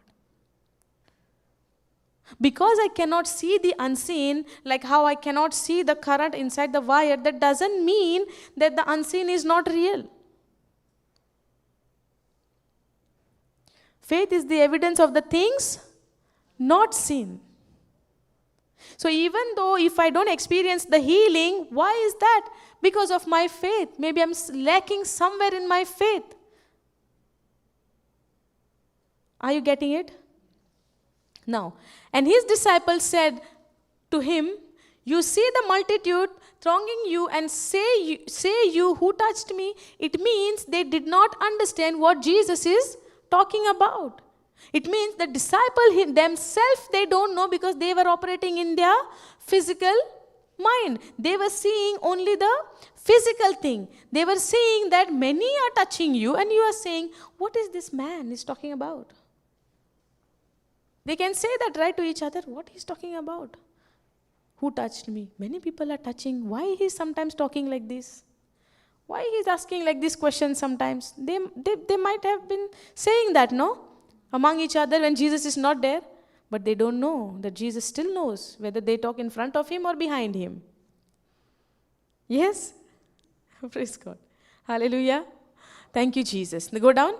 Because I cannot see the unseen, like how I cannot see the current inside the wire, that doesn't mean that the unseen is not real. Faith is the evidence of the things not seen. So even though if I don't experience the healing, why is that? Because of my faith. Maybe I'm lacking somewhere in my faith. Are you getting it? Now, and his disciples said to him, you see the multitude thronging you and say you who touched me. It means they did not understand what Jesus is talking about. It means the disciple themselves, they don't know, because they were operating in their physical mind. They were seeing only the physical thing. They were seeing that many are touching you and you are saying, what is this man is talking about? They can say that right to each other, what he's talking about. Who touched me? Many people are touching. Why he's sometimes talking like this? Why he's asking like this question sometimes? They might have been saying that, no? Among each other when Jesus is not there. But they don't know that Jesus still knows whether they talk in front of him or behind him. Yes? Praise God. Hallelujah. Thank you, Jesus. Now go down.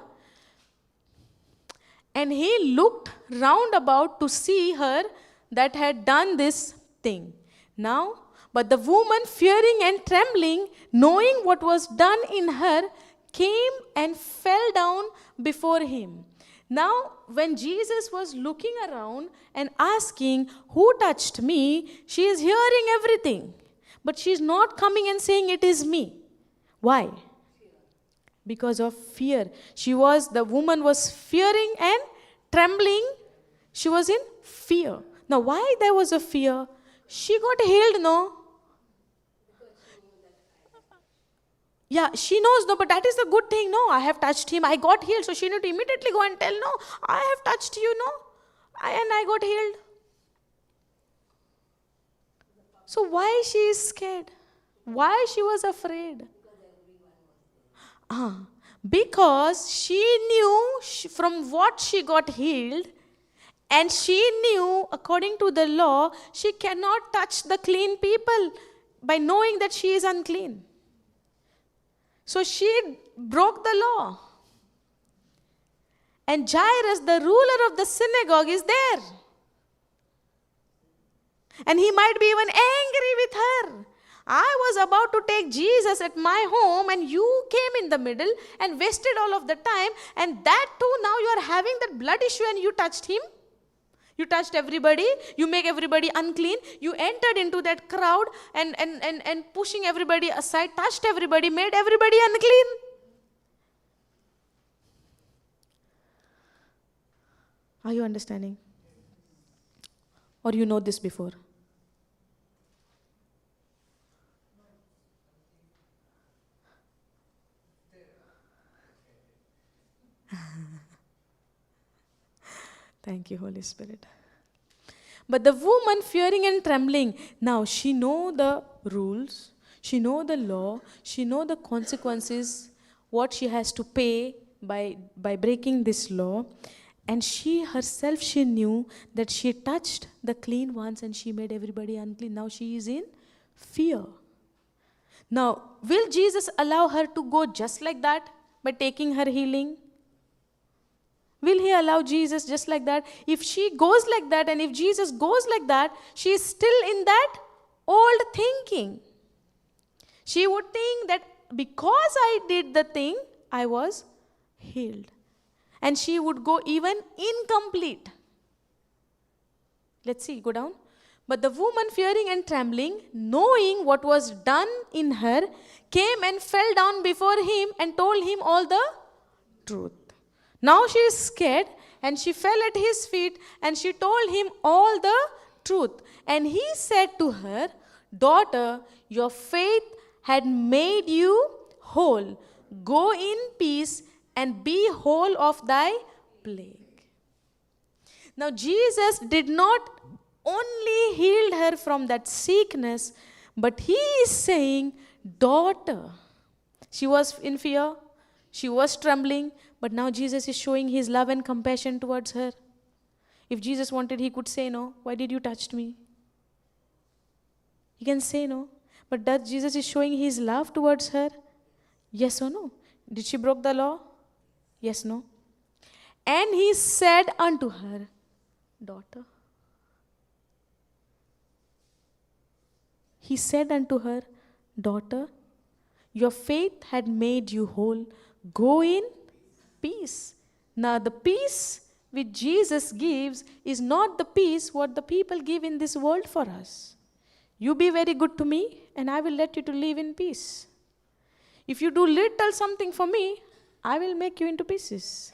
And he looked round about to see her that had done this thing. Now, but the woman, fearing and trembling, knowing what was done in her, came and fell down before him. Now, when Jesus was looking around and asking, who touched me? She is hearing everything. But she is not coming and saying, it is me. Why? Because of fear. The woman was fearing and trembling. She was in fear. Now, why there was a fear? She got healed, no? Yeah, she knows, no, but that is a good thing, no? I have touched him, I got healed. So she need to immediately go and tell, no, I have touched you, no? And I got healed. So why she is scared? Why she was afraid? Because she knew from what she got healed, and she knew according to the law, she cannot touch the clean people by knowing that she is unclean. So she broke the law. And Jairus, the ruler of the synagogue, is there. And he might be even angry with her. I was about to take Jesus at my home and you came in the middle and wasted all of the time. And that too, now you are having that blood issue and you touched him. You touched everybody. You make everybody unclean. You entered into that crowd and pushing everybody aside, touched everybody, made everybody unclean. Are you understanding? Or you know this before? Thank you, Holy Spirit. But the woman, fearing and trembling, now she know the rules, she know the law, she know the consequences, what she has to pay by breaking this law. And she herself, she knew that she touched the clean ones and she made everybody unclean. Now she is in Fear. Now, will Jesus allow her to go just like that by taking her healing? Will he allow Jesus just like that? If she goes like that and if Jesus goes like that, she is still in that old thinking. She would think that because I did the thing, I was healed. And she would go even incomplete. Let's see, go down. But the woman, fearing and trembling, knowing what was done in her, came and fell down before him and told him all the truth. Now she is scared and she fell at his feet and she told him all the truth. And he said to her, "Daughter, your faith had made you whole. Go in peace and be whole of thy plague." Now Jesus did not only heal her from that sickness, but he is saying, "Daughter." She was in fear, she was trembling, but now Jesus is showing his love and compassion towards her. If Jesus wanted, he could say no. "Why did you touch me?" He can say no. But does Jesus is showing his love towards her? Yes or no? Did she broke the law? Yes, no. And he said unto her, "Daughter." He said unto her, "Daughter, your faith had made you whole. Go in peace." Now the peace which Jesus gives is not the peace what the people give in this world for us. You be very good to me and I will let you to live in peace. If you do little something for me, I will make you into pieces.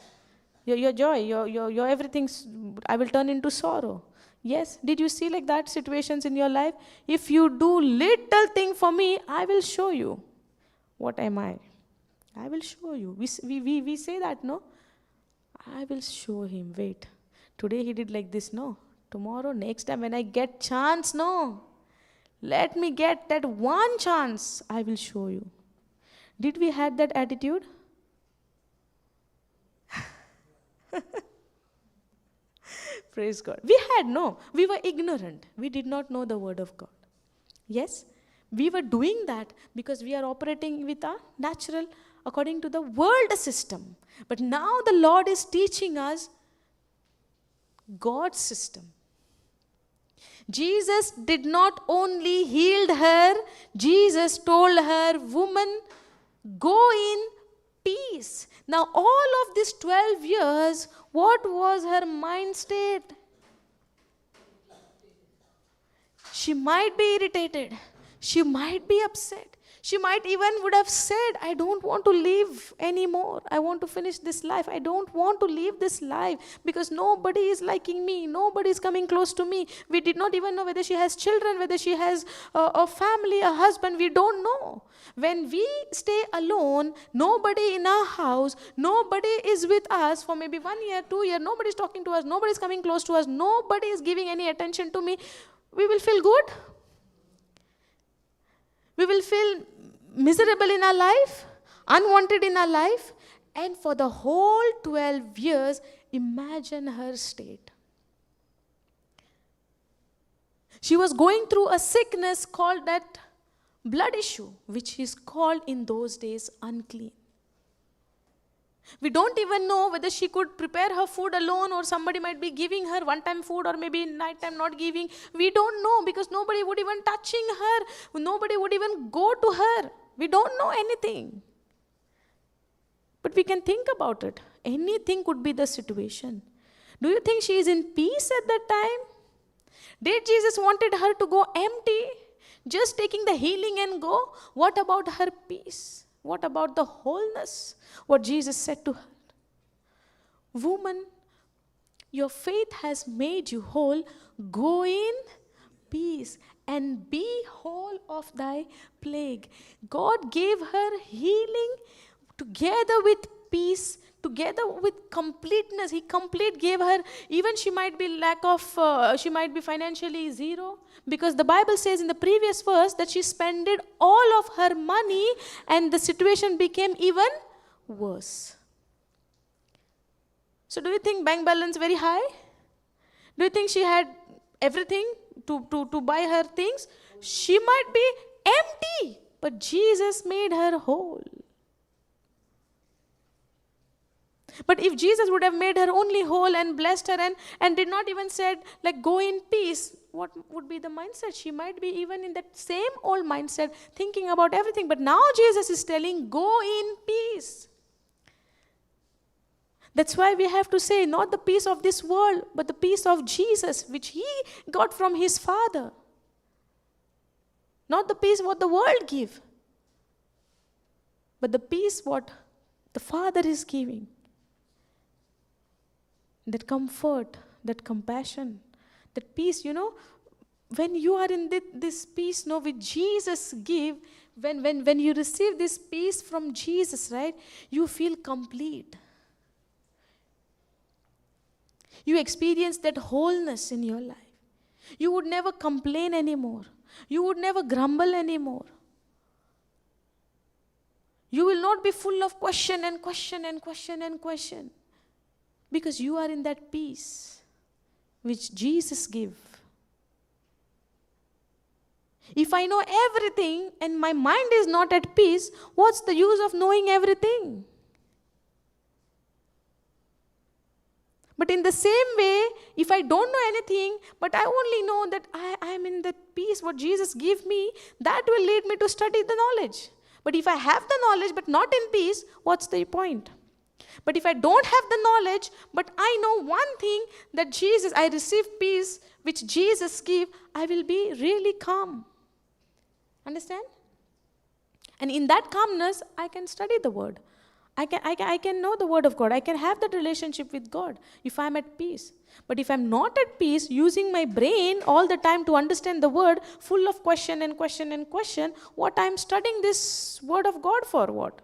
Your joy, your everything, I will turn into sorrow. Yes, did you see like that situations in your life? If you do little thing for me, I will show you. What am I? I will show you. We say that, no? I will show him. Wait. Today he did like this, no? Tomorrow, next time when I get chance, no? Let me get that one chance. I will show you. Did we had that attitude? Praise God. We had no. We were ignorant. We did not know the word of God. Yes? We were doing that because we are operating with our natural, according to the world system. But now the Lord is teaching us God's system. Jesus did not only heal her, Jesus told her, "Woman, go in peace." Now all of these 12 years, what was her mind state? She might be irritated. She might be upset. She might even would have said, "I don't want to live anymore. I want to finish this life. I don't want to live this life because nobody is liking me. Nobody is coming close to me." We did not even know whether she has children, whether she has a family, a husband. We don't know. When we stay alone, nobody in our house, nobody is with us for maybe 1 year, 2 years, nobody is talking to us, nobody is coming close to us, nobody is giving any attention to me, we will feel good. We will feel miserable in our life, unwanted in our life. And for the whole 12 years, imagine her state. She was going through a sickness called that blood issue, which is called in those days unclean. We don't even know whether she could prepare her food alone or somebody might be giving her one-time food or maybe night time not giving. We don't know because nobody would even touching her. Nobody would even go to her. We don't know anything. But we can think about it. Anything could be the situation. Do you think she is in peace at that time? Did Jesus wanted her to go empty, just taking the healing and go? What about her peace? What about the wholeness? What Jesus said to her. "Woman, your faith has made you whole. Go in peace and be whole of thy plague." God gave her healing together with peace, together with completeness. He gave her, even she might be she might be financially zero, because the Bible says in the previous verse that she spent all of her money and the situation became even worse. So do you think bank balance very high? Do you think she had everything to buy her things? She might be empty, but Jesus made her whole. But if Jesus would have made her only whole and blessed her and did not even said, like, go in peace, what would be the mindset? She might be even in that same old mindset, thinking about everything. But now Jesus is telling, go in peace. That's why we have to say, not the peace of this world, but the peace of Jesus, which he got from his Father. Not the peace what the world give, but the peace what the Father is giving. That comfort, that compassion, that peace, when you are in this peace, which Jesus give, when you receive this peace from Jesus, right, you feel complete. You experience that wholeness in your life. You would never complain anymore. You would never grumble anymore. You will not be full of question and question and question and question. Because you are in that peace which Jesus gave. If I know everything and my mind is not at peace, what's the use of knowing everything? But in the same way, if I don't know anything, but I only know that I am in that peace, what Jesus gave me, that will lead me to study the knowledge. But if I have the knowledge but not in peace, what's the point? But if I don't have the knowledge, but I know one thing, that I receive peace which Jesus gave, I will be really calm. Understand? And in that calmness, I can study the word. I can know the word of God. I can have that relationship with God if I'm at peace. But if I'm not at peace, using my brain all the time to understand the word, full of question and question and question, what I'm studying this word of God for what?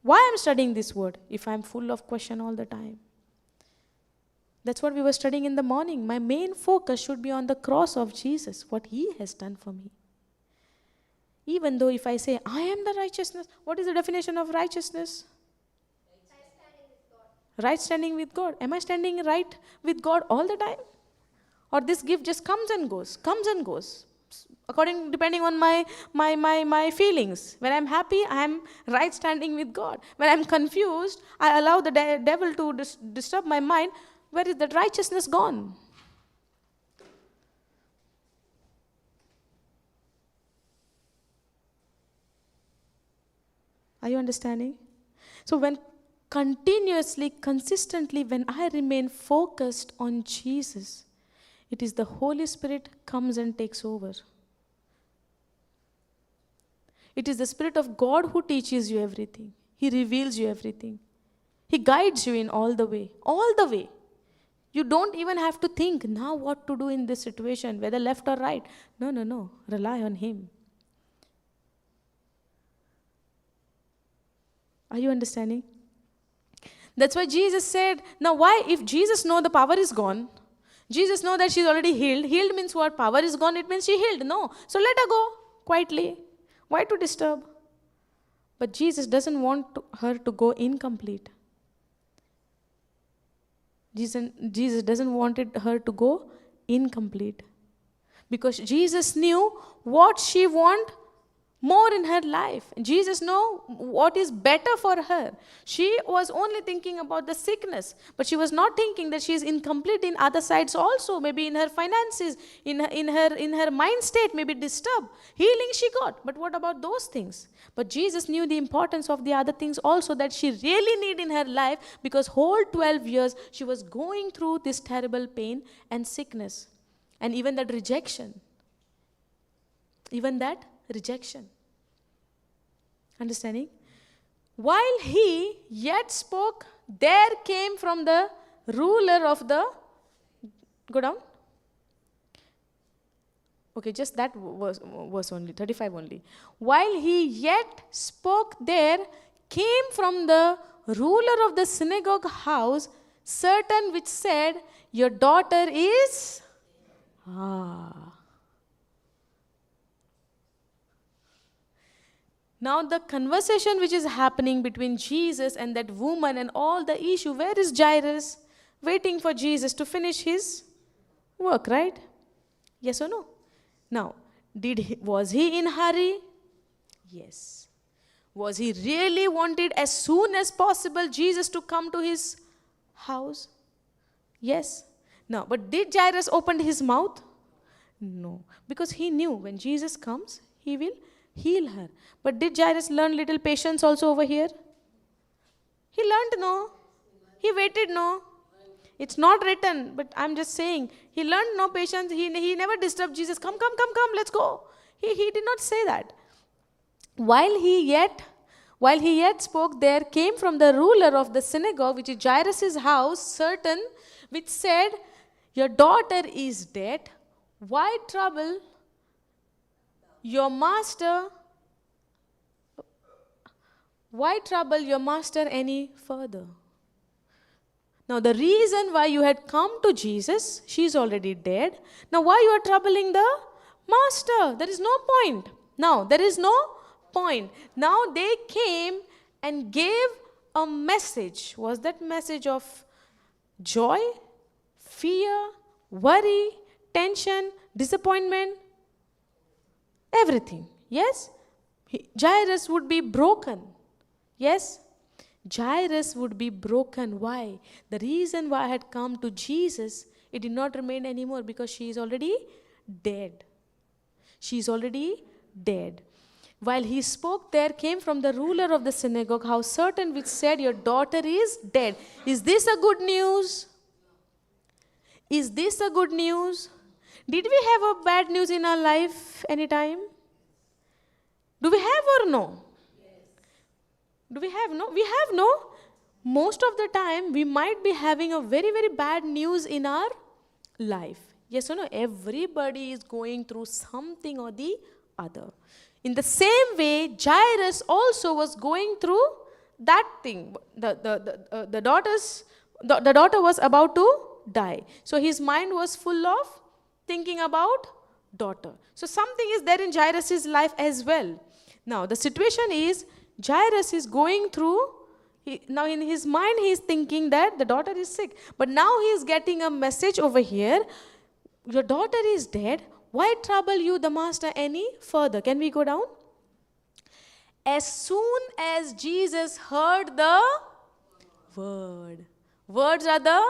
Why I'm studying this word if I'm full of question all the time? That's what we were studying in the morning. My main focus should be on the cross of Jesus, what he has done for me. Even though if I say, I am the righteousness, what is the definition of righteousness? Right standing with God. Am I standing right with God all the time? Or this gift just comes and goes, depending on my feelings. When I'm happy, I'm right standing with God. When I'm confused, I allow the devil to disturb my mind. Where is that righteousness gone? Are you understanding? So when continuously, consistently, when I remain focused on Jesus, it is the Holy Spirit comes and takes over. It is the Spirit of God who teaches you everything. He reveals you everything. He guides you in all the way. All the way. You don't even have to think now what to do in this situation, whether left or right. No. Rely on him. Are you understanding? That's why Jesus said, now why, if Jesus knows the power is gone, Jesus knows that she's already healed. Healed means what? Power is gone, it means she healed. No. So let her go quietly. Why to disturb? But Jesus doesn't want her to go incomplete. Jesus doesn't want her to go incomplete. Because Jesus knew what she wanted more in her life. Jesus knew what is better for her. She was only thinking about the sickness, but she was not thinking that she is incomplete in other sides also, maybe in her finances, in her mind state, maybe disturbed. Healing she got, but what about those things? But Jesus knew the importance of the other things also that she really need in her life, because whole 12 years she was going through this terrible pain and sickness, and even that rejection. Even that rejection. Understanding? While he yet spoke, there came from the ruler of the... Go down. Okay, just that verse only, 35 only. While he yet spoke, there came from the ruler of the synagogue house certain which said, your daughter is... Now the conversation which is happening between Jesus and that woman and all the issue, where is Jairus? Waiting for Jesus to finish his work, right? Yes or no? Now, Was he in hurry? Yes. Was he really wanted as soon as possible Jesus to come to his house? Yes. No. But did Jairus open his mouth? No. Because he knew when Jesus comes, he will heal her. But did Jairus learn little patience also over here? He learned no. He waited no. It's not written, but I'm just saying. He learned no patience. He never disturbed Jesus. Come, let's go. He did not say that. While he yet spoke, there came from the ruler of the synagogue, which is Jairus' house, certain which said, your daughter is dead. Why trouble your master? Why trouble your master any further? Now the reason why you had come to Jesus, she's already dead. Now why you are troubling the master? There is no point. Now there is no point. Now they came and gave a message. Was that message of joy, fear, worry, tension, disappointment? Everything. Yes? Jairus would be broken. Yes? Jairus would be broken. Why? The reason why I had come to Jesus, it did not remain anymore because she is already dead. She is already dead. While he spoke, there came from the ruler of the synagogue house certain which said, your daughter is dead. Is this a good news? Is this a good news? Did we have a bad news in our life anytime? Do we have or no? Do we have no? We have no. Most of the time, we might be having a very, very bad news in our life. Yes or no? Everybody is going through something or the other. In the same way, Jairus also was going through that thing. The daughter was about to die. So his mind was full of thinking about daughter. So something is there in Jairus' life as well. Now the situation is, Jairus is going through, now in his mind he is thinking that the daughter is sick. But now he is getting a message over here, your daughter is dead. Why trouble you the master any further? Can we go down? As soon as Jesus heard the word. Words are the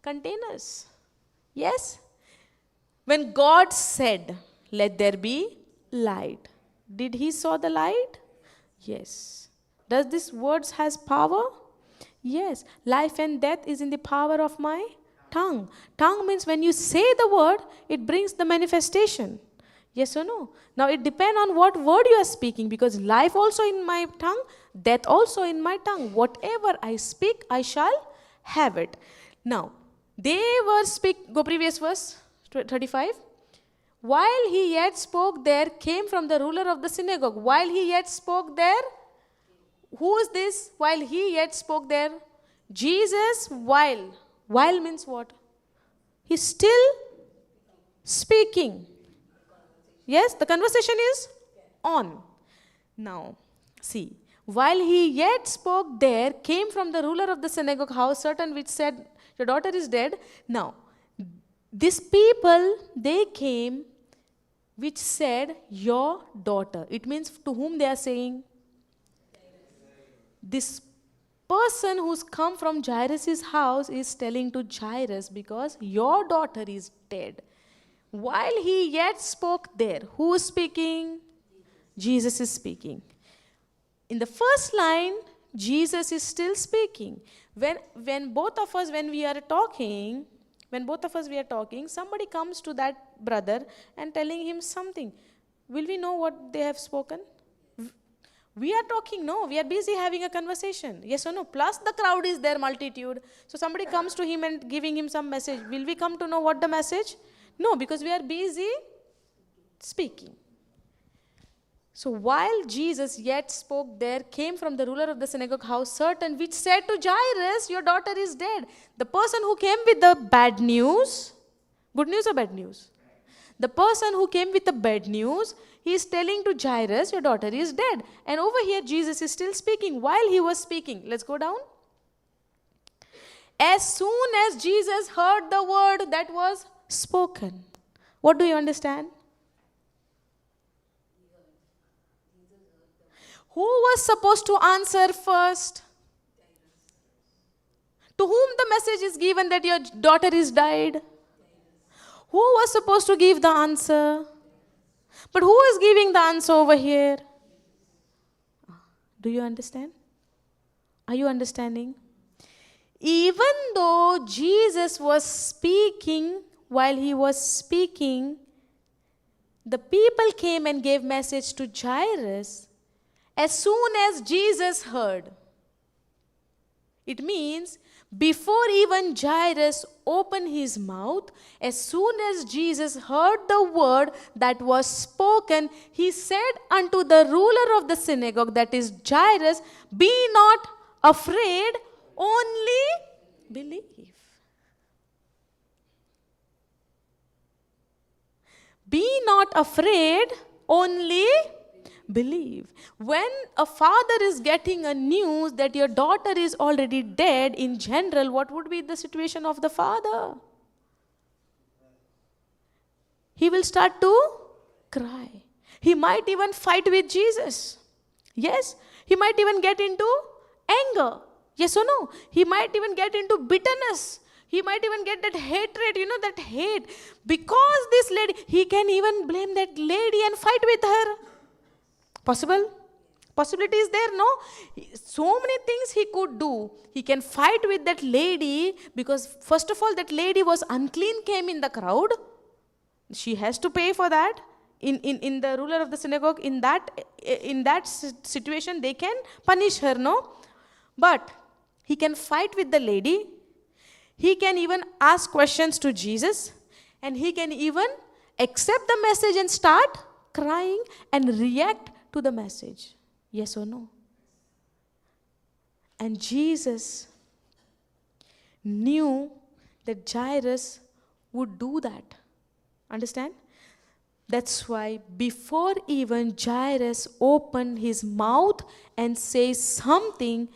containers. Yes? When God said, let there be light. Did he saw the light? Yes. Does this words has power? Yes. Life and death is in the power of my tongue. Tongue means when you say the word, it brings the manifestation. Yes or no? Now it depends on what word you are speaking, because life also in my tongue, death also in my tongue. Whatever I speak, I shall have it. Now, they were go previous verse, 35. While he yet spoke, there came from the ruler of the synagogue. While he yet spoke there, who is this? While he yet spoke there, Jesus, while means what? He's still speaking. Yes, the conversation is on. Now, see, while he yet spoke, there came from the ruler of the synagogue house certain which said, your daughter is dead. Now, these people, they came which said, your daughter. It means to whom they are saying? This person who's come from Jairus' house is telling to Jairus, because your daughter is dead. While he yet spoke there, who is speaking? Jesus is speaking. In the first line, Jesus is still speaking. When both of us, when we are talking, somebody comes to that brother and telling him something. Will we know what they have spoken? We are talking, no, we are busy having a conversation. Yes or no? Plus the crowd is there, multitude. So somebody comes to him and giving him some message. Will we come to know what the message? No, because we are busy speaking. So while Jesus yet spoke, there came from the ruler of the synagogue house certain which said to Jairus, your daughter is dead. The person who came with the bad news, good news or bad news? The person who came with the bad news, he is telling to Jairus, your daughter is dead. And over here, Jesus is still speaking. While he was speaking, let's go down. As soon as Jesus heard the word that was spoken, what do you understand? Who was supposed to answer first? To whom the message is given that your daughter is died? Who was supposed to give the answer? But who is giving the answer over here? Do you understand? Are you understanding? Even though Jesus was speaking, while he was speaking, the people came and gave message to Jairus as soon as Jesus heard. It means before even Jairus opened his mouth, as soon as Jesus heard the word that was spoken, he said unto the ruler of the synagogue, that is Jairus, be not afraid, only believe. Be not afraid, only believe. When a father is getting a news that your daughter is already dead, in general, what would be the situation of the father? He will start to cry. He might even fight with Jesus. Yes, he might even get into anger. Yes or no? He might even get into bitterness. He might even get that hatred, that hate. Because this lady, he can even blame that lady and fight with her. Possible? Possibility is there, no? So many things he could do. He can fight with that lady because, first of all, that lady was unclean, came in the crowd. She has to pay for that. In the ruler of the synagogue, in that situation, they can punish her, no? But he can fight with the lady. He can even ask questions to Jesus. And he can even accept the message and start crying and react to the message. Yes or no? And Jesus knew that Jairus would do that. Understand? That's why before even Jairus opened his mouth and says something,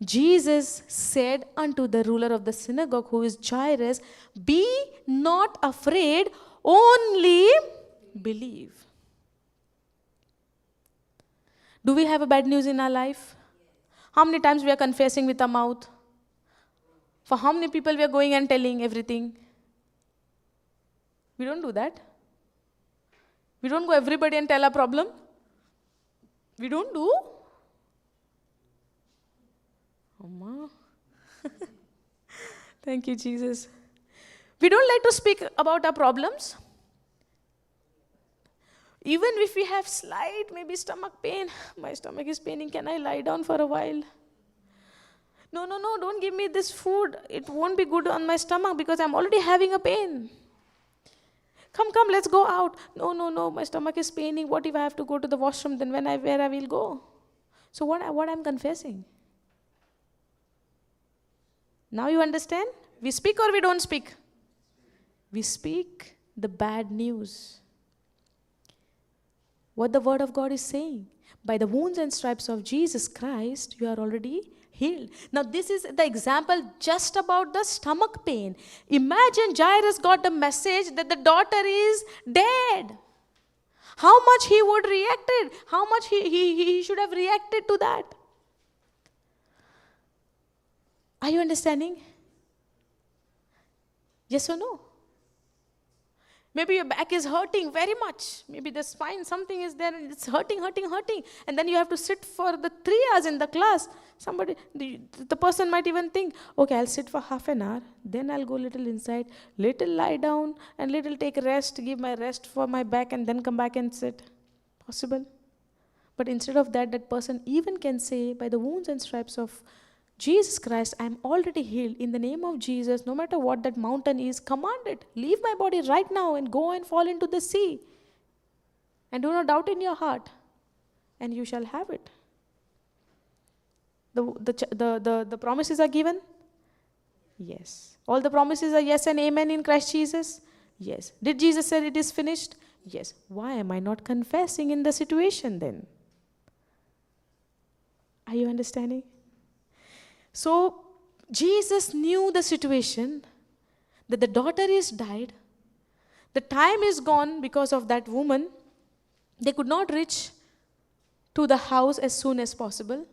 Jesus said unto the ruler of the synagogue, who is Jairus, be not afraid, only believe. Do we have a bad news in our life? How many times we are confessing with our mouth? For how many people we are going and telling everything? We don't do that. We don't go everybody and tell our problem. We don't do. Amma. Thank you, Jesus. We don't like to speak about our problems. Even if we have slight, maybe stomach pain, my stomach is paining, can I lie down for a while? No, don't give me this food. It won't be good on my stomach because I'm already having a pain. Come, let's go out. No, my stomach is paining. What if I have to go to the washroom? Then where I will go? So what I'm confessing? Now you understand? We speak or we don't speak? We speak the bad news. What the word of God is saying. By the wounds and stripes of Jesus Christ, you are already healed. Now this is the example just about the stomach pain. Imagine Jairus got the message that the daughter is dead. How much he would reacted. How much he should have reacted to that. Are you understanding? Yes or no? Maybe your back is hurting very much. Maybe the spine, something is there and it's hurting. And then you have to sit for the 3 hours in the class. The person might even think, okay, I'll sit for half an hour. Then I'll go little inside, little lie down and little take rest, give my rest for my back and then come back and sit. Possible? But instead of that, that person even can say, by the wounds and stripes of Jesus Christ, I am already healed. In the name of Jesus, no matter what that mountain is, command it. Leave my body right now and go and fall into the sea. And do not doubt in your heart. And you shall have it. The promises are given? Yes. All the promises are yes and amen in Christ Jesus? Yes. Did Jesus say it is finished? Yes. Why am I not confessing in the situation then? Are you understanding? So, Jesus knew the situation, that the daughter is died, the time is gone because of that woman. They could not reach to the house as soon as possible.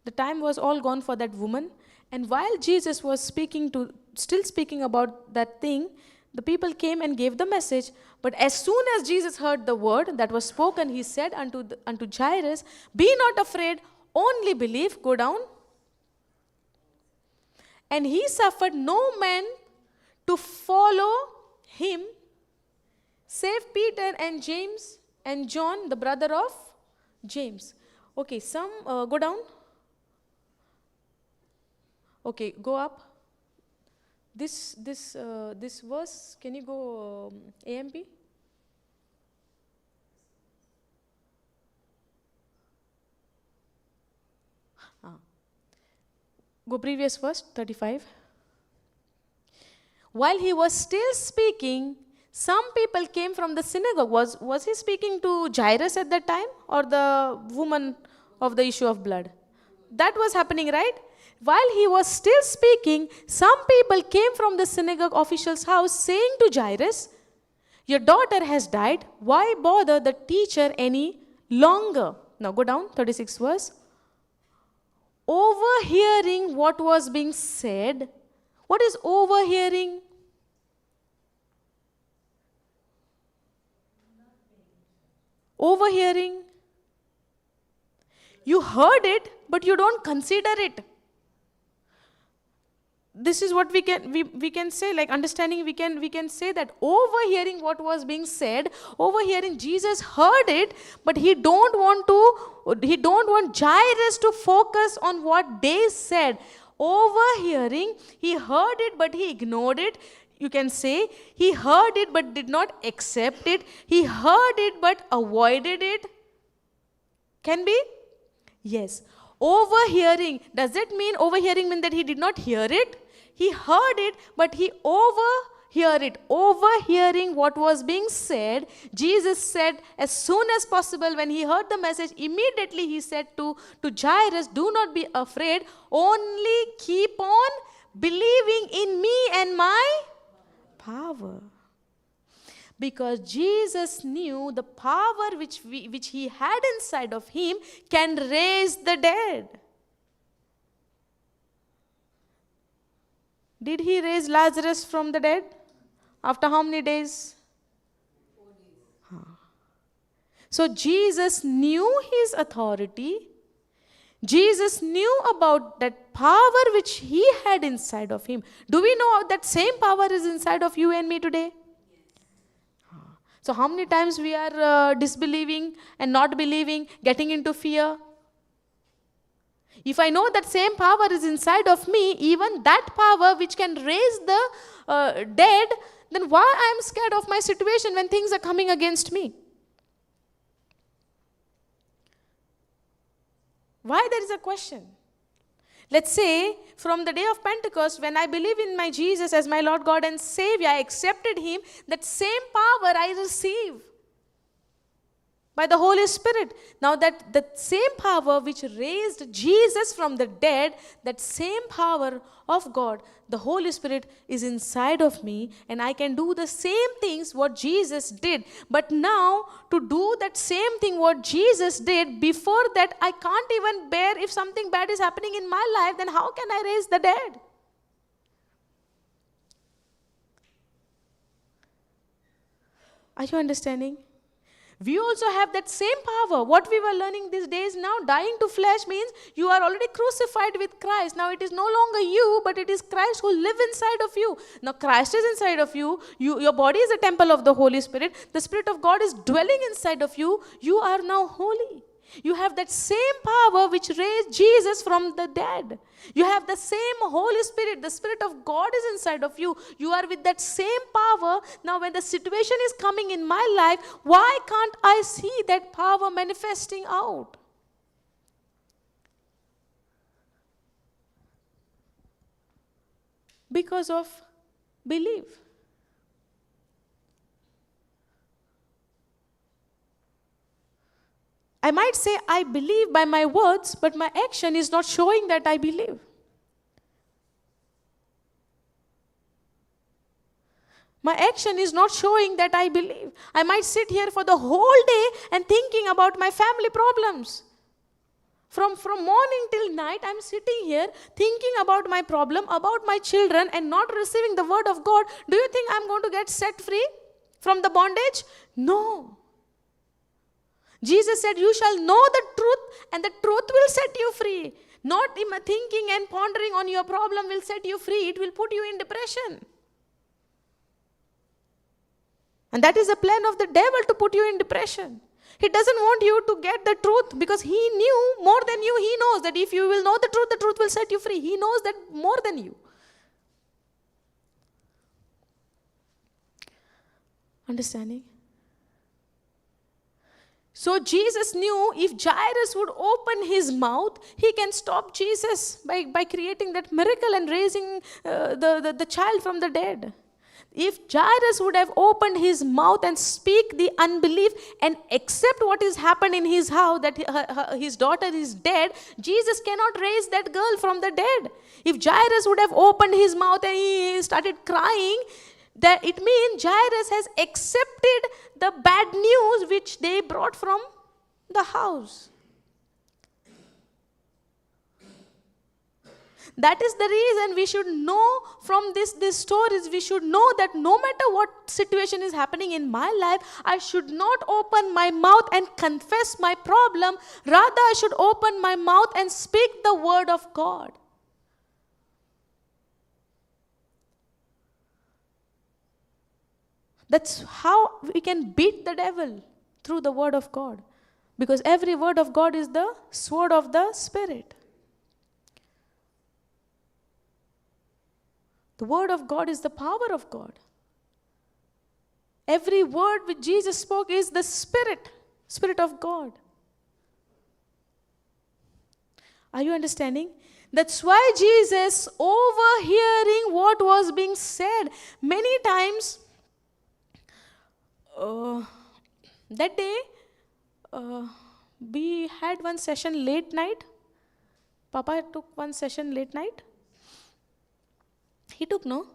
The time was all gone for that woman. And while Jesus was still speaking about that thing, the people came and gave the message. But as soon as Jesus heard the word that was spoken, he said unto Jairus, "Be not afraid, only believe." Go down. And he suffered no man to follow him, save Peter and James and John, the brother of James. Okay, go down. Okay, go up. This verse, can you go AMP? Go previous verse, 35. While he was still speaking, some people came from the synagogue. Was he speaking to Jairus at that time, or the woman of the issue of blood? That was happening, right? While he was still speaking, some people came from the synagogue official's house saying to Jairus, "Your daughter has died. Why bother the teacher any longer?" Now go down, 36th verse. Overhearing what was being said. What is overhearing? Overhearing. You heard it, but you don't consider it. This is what we can say, like understanding, we can say that overhearing what was being said, overhearing, Jesus heard it, but he don't want Jairus to focus on what they said. Overhearing, he heard it, but he ignored it. You can say he heard it, but did not accept it. He heard it, but avoided it. Can be? Yes. Overhearing, does it mean overhearing mean that he did not hear it? He heard it, but he overheard it. Overhearing what was being said, Jesus said as soon as possible when he heard the message, immediately he said to Jairus, "Do not be afraid, only keep on believing in me and my power." Because Jesus knew the power which he had inside of him can raise the dead. Did he raise Lazarus from the dead? After how many days? 4 days. So Jesus knew his authority. Jesus knew about that power which he had inside of him. Do we know that same power is inside of you and me today? So how many times we are disbelieving and not believing, getting into fear? If I know that same power is inside of me, even that power which can raise the dead, then why I am scared of my situation when things are coming against me? Why there is a question? Let's say from the day of Pentecost, when I believe in my Jesus as my Lord God and Savior, I accepted him, that same power I receive by the Holy Spirit. Now that same power which raised Jesus from the dead, that same power of God, the Holy Spirit is inside of me, and I can do the same things what Jesus did. But now to do that same thing what Jesus did, before that I can't even bear. If something bad is happening in my life, then how can I raise the dead? Are you understanding? We also have that same power. What we were learning these days now, dying to flesh means you are already crucified with Christ. Now it is no longer you, but it is Christ who lives inside of you. Now Christ is inside of you. Your body is a temple of the Holy Spirit. The Spirit of God is dwelling inside of you. You are now holy. You have that same power which raised Jesus from the dead. You have the same Holy Spirit. The Spirit of God is inside of you. You are with that same power. Now when the situation is coming in my life, why can't I see that power manifesting out? Because of belief. I might say I believe by my words, but my action is not showing that I believe. My action is not showing that I believe. I might sit here for the whole day and thinking about my family problems. From morning till night, I'm sitting here thinking about my problem, about my children, and not receiving the word of God. Do you think I'm going to get set free from the bondage? No. Jesus said, you shall know the truth, and the truth will set you free. Not thinking and pondering on your problem will set you free. It will put you in depression. And that is the plan of the devil, to put you in depression. He doesn't want you to get the truth, because he knew more than you. He knows that if you will know the truth will set you free. He knows that more than you. Understanding? So Jesus knew if Jairus would open his mouth, he can stop Jesus by creating that miracle and raising the child from the dead. If Jairus would have opened his mouth and speak the unbelief and accept what has happened in his house, that his daughter is dead, Jesus cannot raise that girl from the dead. If Jairus would have opened his mouth and he started crying, that it means Jairus has accepted the bad news which they brought from the house. That is the reason we should know from these stories, we should know that no matter what situation is happening in my life, I should not open my mouth and confess my problem. Rather, I should open my mouth and speak the word of God. That's how we can beat the devil, through the word of God. Because every word of God is the sword of the Spirit. The word of God is the power of God. Every word which Jesus spoke is the Spirit of God. Are you understanding? That's why Jesus, overhearing what was being said, many times, that day, we had one session late night. Papa took one session late night. He took, no?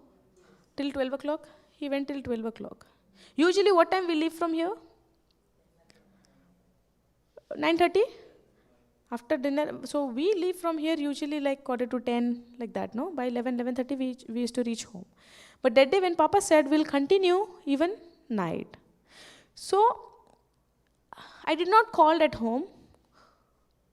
Till 12 o'clock. He went till 12 o'clock. Usually what time we leave from here? 9:30? After dinner. So we leave from here usually like 9:45, like that, no? By 11:30 we used to reach home. But that day when Papa said we'll continue even night. So I did not call at home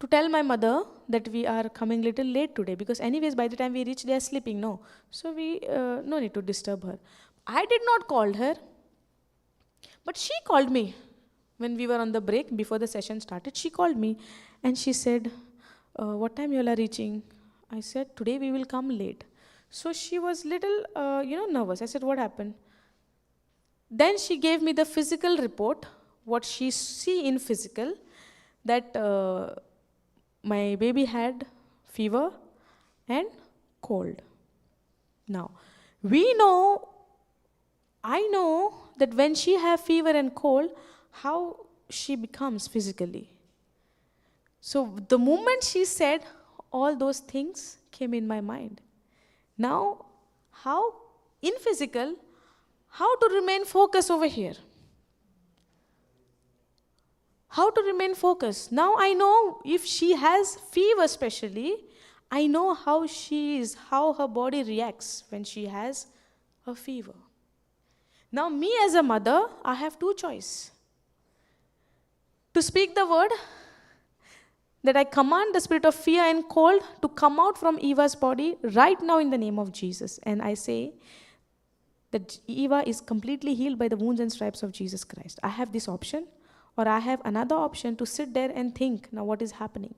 to tell my mother that we are coming little late today, because anyways by the time we reach they are sleeping, no. So we no need to disturb her. I did not call her, but she called me when we were on the break before the session started. She called me and she said, what time you all are reaching? I said, today we will come late. So she was little nervous. I said, what happened? Then she gave me the physical report, what she see in physical, that my baby had fever and cold. Now, I know that when she have fever and cold, how she becomes physically. So the moment she said, all those things came in my mind. Now, how in physical, how to remain focused over here? How to remain focused? Now I know if she has fever especially, I know how she is, how her body reacts when she has a fever. Now me as a mother, I have two choices. To speak the word, that I command the spirit of fear and cold to come out from Eva's body right now in the name of Jesus. And I say that Eva is completely healed by the wounds and stripes of Jesus Christ. I have this option. Or I have another option to sit there and think, now what is happening?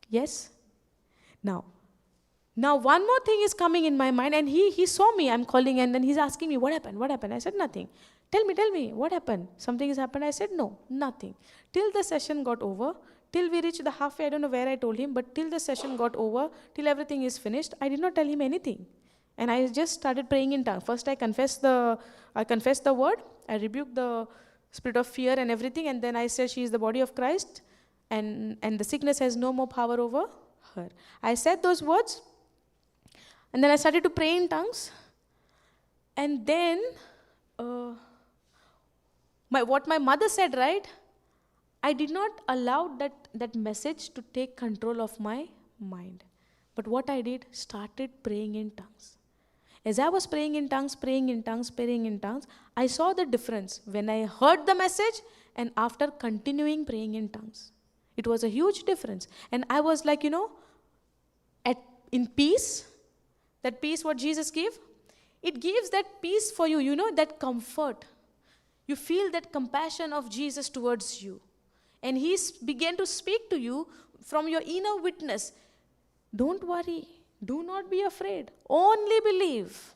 Yes? Now one more thing is coming in my mind, and he saw me, I'm calling, and then he's asking me, what happened? I said, nothing. Tell me, what happened? Something has happened? I said, no, nothing. Till the session got over, till we reached the halfway, I don't know where I told him, but till the session got over, till everything is finished, I did not tell him anything. And I just started praying in tongues. First I confessed the word, I rebuked the spirit of fear and everything, and then I said she is the body of Christ, and the sickness has no more power over her. I said those words, and then I started to pray in tongues, and then what my mother said, right? I did not allow that message to take control of my mind. But what I did, started praying in tongues. As I was praying in tongues, praying in tongues, praying in tongues, I saw the difference when I heard the message and after continuing praying in tongues. It was a huge difference. And I was like, in peace. That peace what Jesus gave, it gives that peace for you, that comfort. You feel that compassion of Jesus towards you. And he began to speak to you from your inner witness. Don't worry. Do not be afraid. Only believe.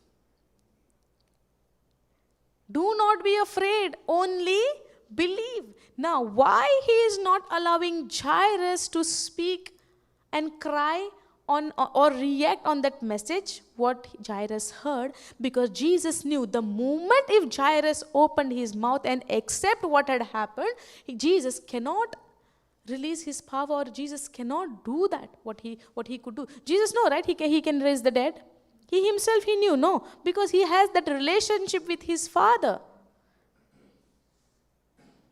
Do not be afraid. Only believe. Now, why he is not allowing Jairus to speak and cry on or react on that message, what Jairus heard? Because Jesus knew the moment if Jairus opened his mouth and accept what had happened, Jesus cannot release his power, or Jesus cannot do that, what he could do. Jesus know, right? He can raise the dead. He himself, he knew, no, because he has that relationship with his Father.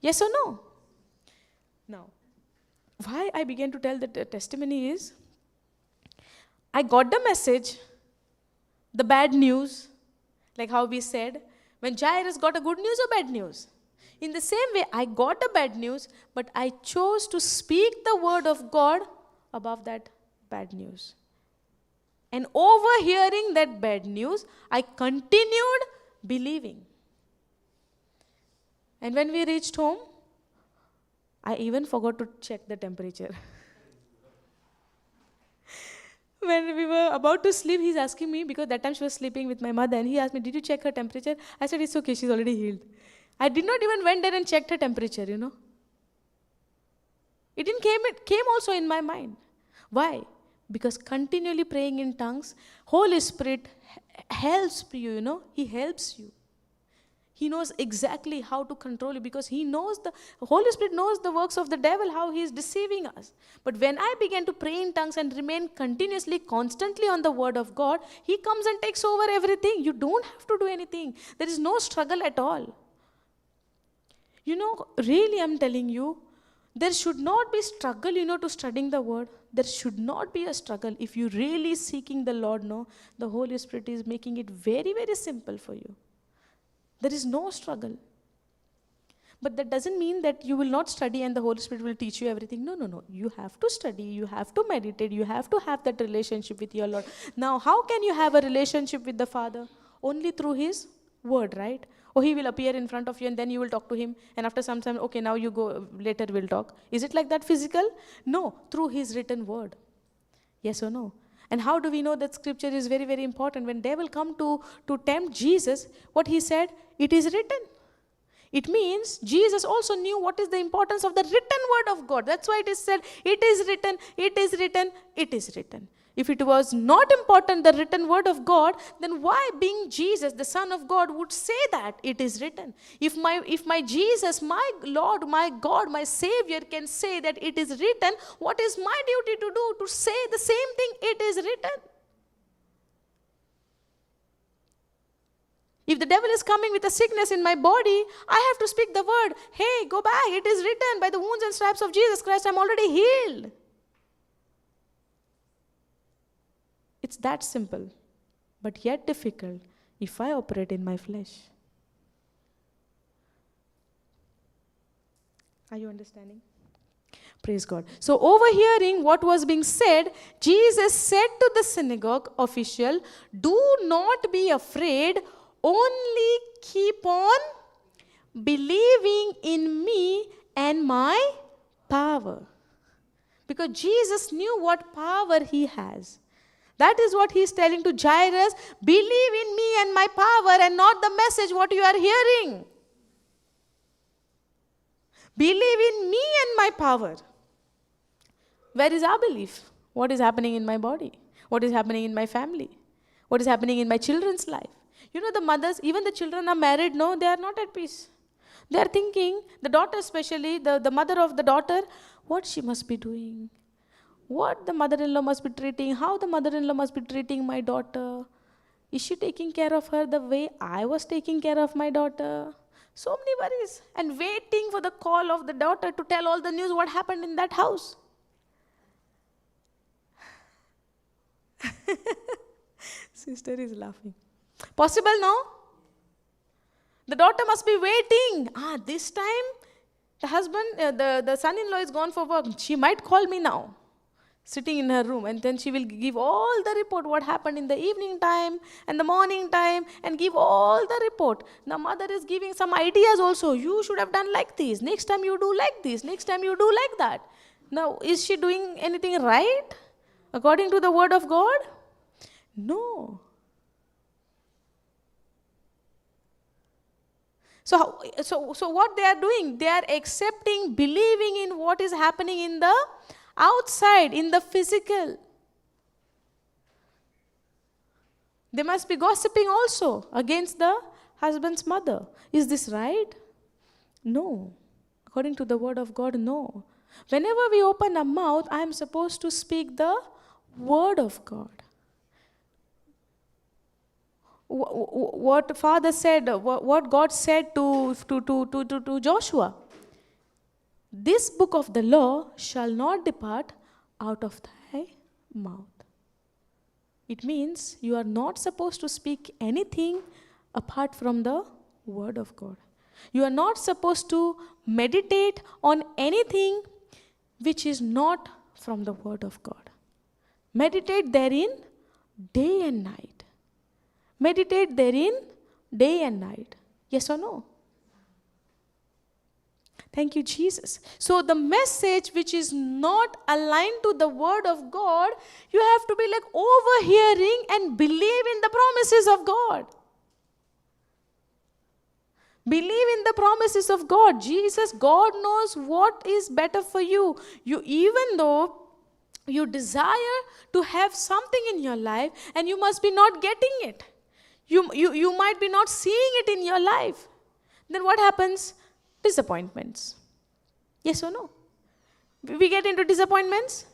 Yes or no? Now, why I began to tell the testimony is, I got the message, the bad news, like how we said, when Jairus got a good news or bad news. In the same way, I got the bad news, but I chose to speak the word of God above that bad news. And overhearing that bad news, I continued believing. And when we reached home, I even forgot to check the temperature. When we were about to sleep, he's asking me, because that time she was sleeping with my mother, and he asked me, did you check her temperature? I said, it's okay, she's already healed. I did not even went there and checked her temperature, It came also in my mind. Why? Because continually praying in tongues, Holy Spirit helps you, He helps you. He knows exactly how to control you, because the Holy Spirit knows the works of the devil, how he is deceiving us. But when I began to pray in tongues and remain continuously, constantly on the word of God, he comes and takes over everything. You don't have to do anything. There is no struggle at all. Really I'm telling you, there should not be struggle, to studying the word. There should not be a struggle. If you really seeking the Lord, the Holy Spirit is making it very, very simple for you. There is no struggle. But that doesn't mean that you will not study and the Holy Spirit will teach you everything. No. You have to study. You have to meditate. You have to have that relationship with your Lord. Now, how can you have a relationship with the Father? Only through His word, right? Or He will appear in front of you and then you will talk to Him. And after some time, okay, now you go, later we'll talk. Is it like that physical? No, through His written word. Yes or no? And how do we know that scripture is very, very important? When devil come to tempt Jesus, what he said, it is written. It means Jesus also knew what is the importance of the written word of God. That's why it is said, it is written, it is written, it is written. If it was not important, the written word of God, then why being Jesus, the Son of God, would say that it is written? If my Jesus, my Lord, my God, my Savior can say that it is written, what is my duty to do? To say the same thing, it is written. If the devil is coming with a sickness in my body, I have to speak the word. Hey, go back. It is written, by the wounds and stripes of Jesus Christ, I'm already healed. It's that simple, but yet difficult if I operate in my flesh. Are you understanding? Praise God. So overhearing what was being said, Jesus said to the synagogue official, do not be afraid, only keep on believing in me and my power. Because Jesus knew what power he has. That is what he is telling to Jairus, believe in me and my power and not the message what you are hearing. Believe in me and my power. Where is our belief? What is happening in my body? What is happening in my family? What is happening in my children's life? The mothers, even the children are married, no, they are not at peace. They are thinking, the daughter especially, the mother of the daughter, what she must be doing. What the mother-in-law must be treating, how the mother-in-law must be treating my daughter. Is she taking care of her the way I was taking care of my daughter? So many worries. And waiting for the call of the daughter to tell all the news what happened in that house. Sister is laughing. Possible, no? The daughter must be waiting. This time the husband, the son-in-law is gone for work. She might call me now, sitting in her room, and then she will give all the report what happened in the evening time and the morning time, and give all the report. Now mother is giving some ideas also. You should have done like this. Next time you do like this. Next time you do like that. Now, is she doing anything right according to the word of God? No. So what they are doing? They are accepting, believing in what is happening in the outside, in the physical. They must be gossiping also against the husband's mother. Is this right? No. According to the word of God, no. Whenever we open our mouth, I am supposed to speak the word of God. What Father said, what God said to Joshua. This book of the law shall not depart out of thy mouth. It means you are not supposed to speak anything apart from the word of God. You are not supposed to meditate on anything which is not from the word of God. Meditate therein day and night. Meditate therein day and night. Yes or no? Thank you, Jesus. So the message which is not aligned to the word of God, you have to be like overhearing and believe in the promises of God. Believe in the promises of God. Jesus, God knows what is better for you. Even though you desire to have something in your life and you must be not getting it. You might be not seeing it in your life. Then what happens? Disappointments. Yes or no? We get into disappointments.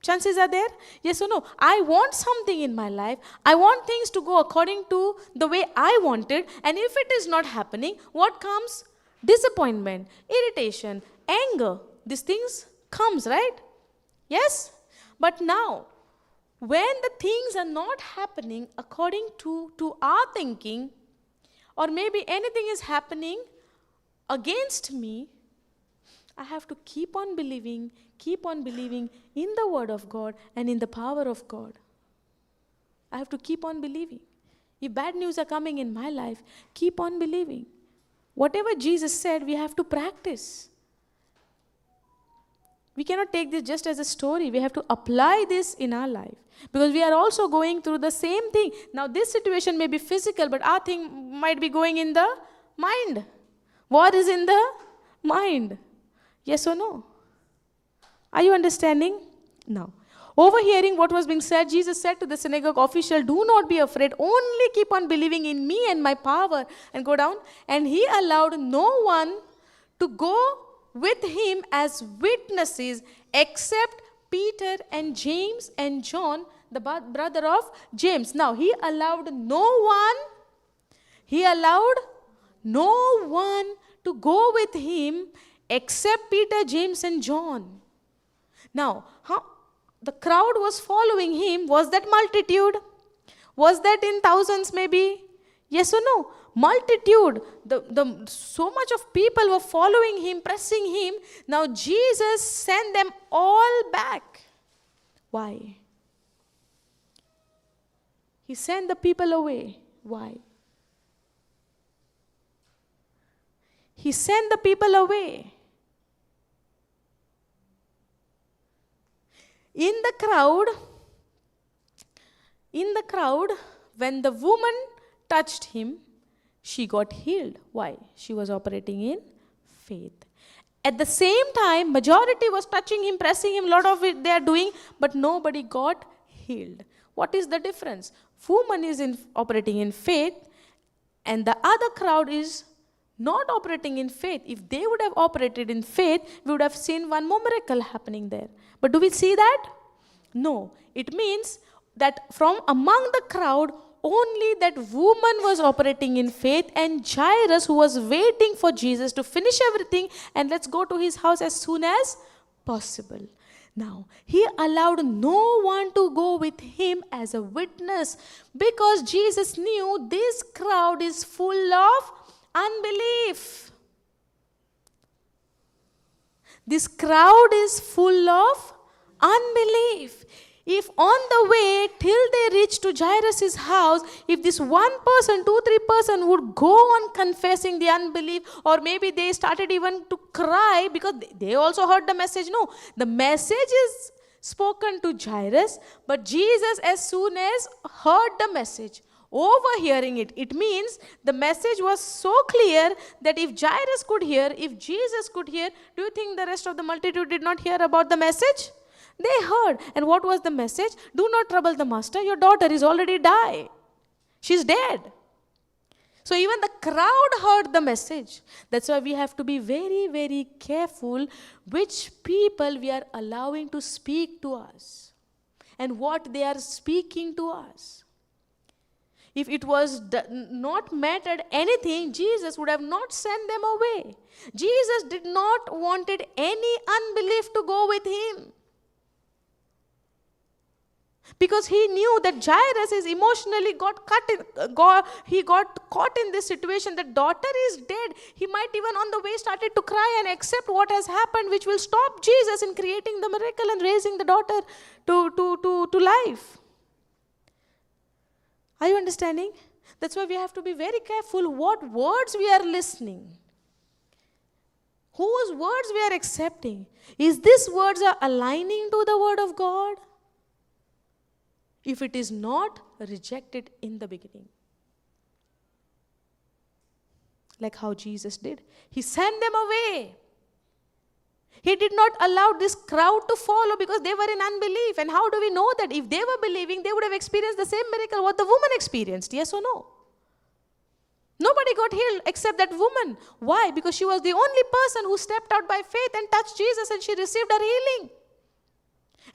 Chances are there. Yes or no? I want something in my life. I want things to go according to the way I wanted. And if it is not happening, what comes? Disappointment, irritation, anger. These things comes, right? Yes? But now, when the things are not happening according to our thinking, or maybe anything is happening against me, I have to keep on believing in the word of God and in the power of God. I have to keep on believing. If bad news are coming in my life, keep on believing. Whatever Jesus said, we have to practice. We cannot take this just as a story. We have to apply this in our life. Because we are also going through the same thing. Now this situation may be physical, but our thing might be going in the mind. War is in the mind. Yes or no? Are you understanding? Now, overhearing what was being said, Jesus said to the synagogue official, do not be afraid, only keep on believing in me and my power. And go down. And he allowed no one to go with him as witnesses except Peter and James and John, the brother of James. Now, he allowed no one to go with him except Peter, James and John. Now, the crowd was following him. Was that multitude? Was that in thousands maybe? Yes or no? Multitude. So much of people were following him, pressing him. Now Jesus sent them all back. Why? He sent the people away. Why? He sent the people away. In the crowd, when the woman touched him, she got healed. Why? She was operating in faith. At the same time, majority was touching him, pressing him, a lot of it they are doing, but nobody got healed. What is the difference? Woman is operating in faith, and the other crowd is not operating in faith. If they would have operated in faith, we would have seen one more miracle happening there. But do we see that? No. It means that from among the crowd, only that woman was operating in faith, and Jairus, who was waiting for Jesus to finish everything and let's go to his house as soon as possible. Now, he allowed no one to go with him as a witness because Jesus knew this crowd is full of unbelief. This crowd is full of unbelief. If on the way till they reach to Jairus' house, if this one person, 2-3 person would go on confessing the unbelief, or maybe they started even to cry because they also heard the message. No, the message is spoken to Jairus, but Jesus as soon as heard the message, overhearing it, it means the message was so clear that if Jairus could hear, if Jesus could hear, do you think the rest of the multitude did not hear about the message? They heard. And what was the message? Do not trouble the master. Your daughter is already died. She's dead. So even the crowd heard the message. That's why we have to be very, very careful which people we are allowing to speak to us and what they are speaking to us. If it was not mattered anything, Jesus would have not sent them away. Jesus did not wanted any unbelief to go with him. Because he knew that Jairus is emotionally got caught in this situation. The daughter is dead. He might even on the way started to cry and accept what has happened, which will stop Jesus in creating the miracle and raising the daughter to life. Are you understanding? That's why we have to be very careful what words we are listening. Whose words we are accepting. Is these words are aligning to the word of God? If it is not, reject it in the beginning. Like how Jesus did. He sent them away. He did not allow this crowd to follow because they were in unbelief. And how do we know that? If they were believing, they would have experienced the same miracle what the woman experienced. Yes or no? Nobody got healed except that woman. Why? Because she was the only person who stepped out by faith and touched Jesus and she received her healing.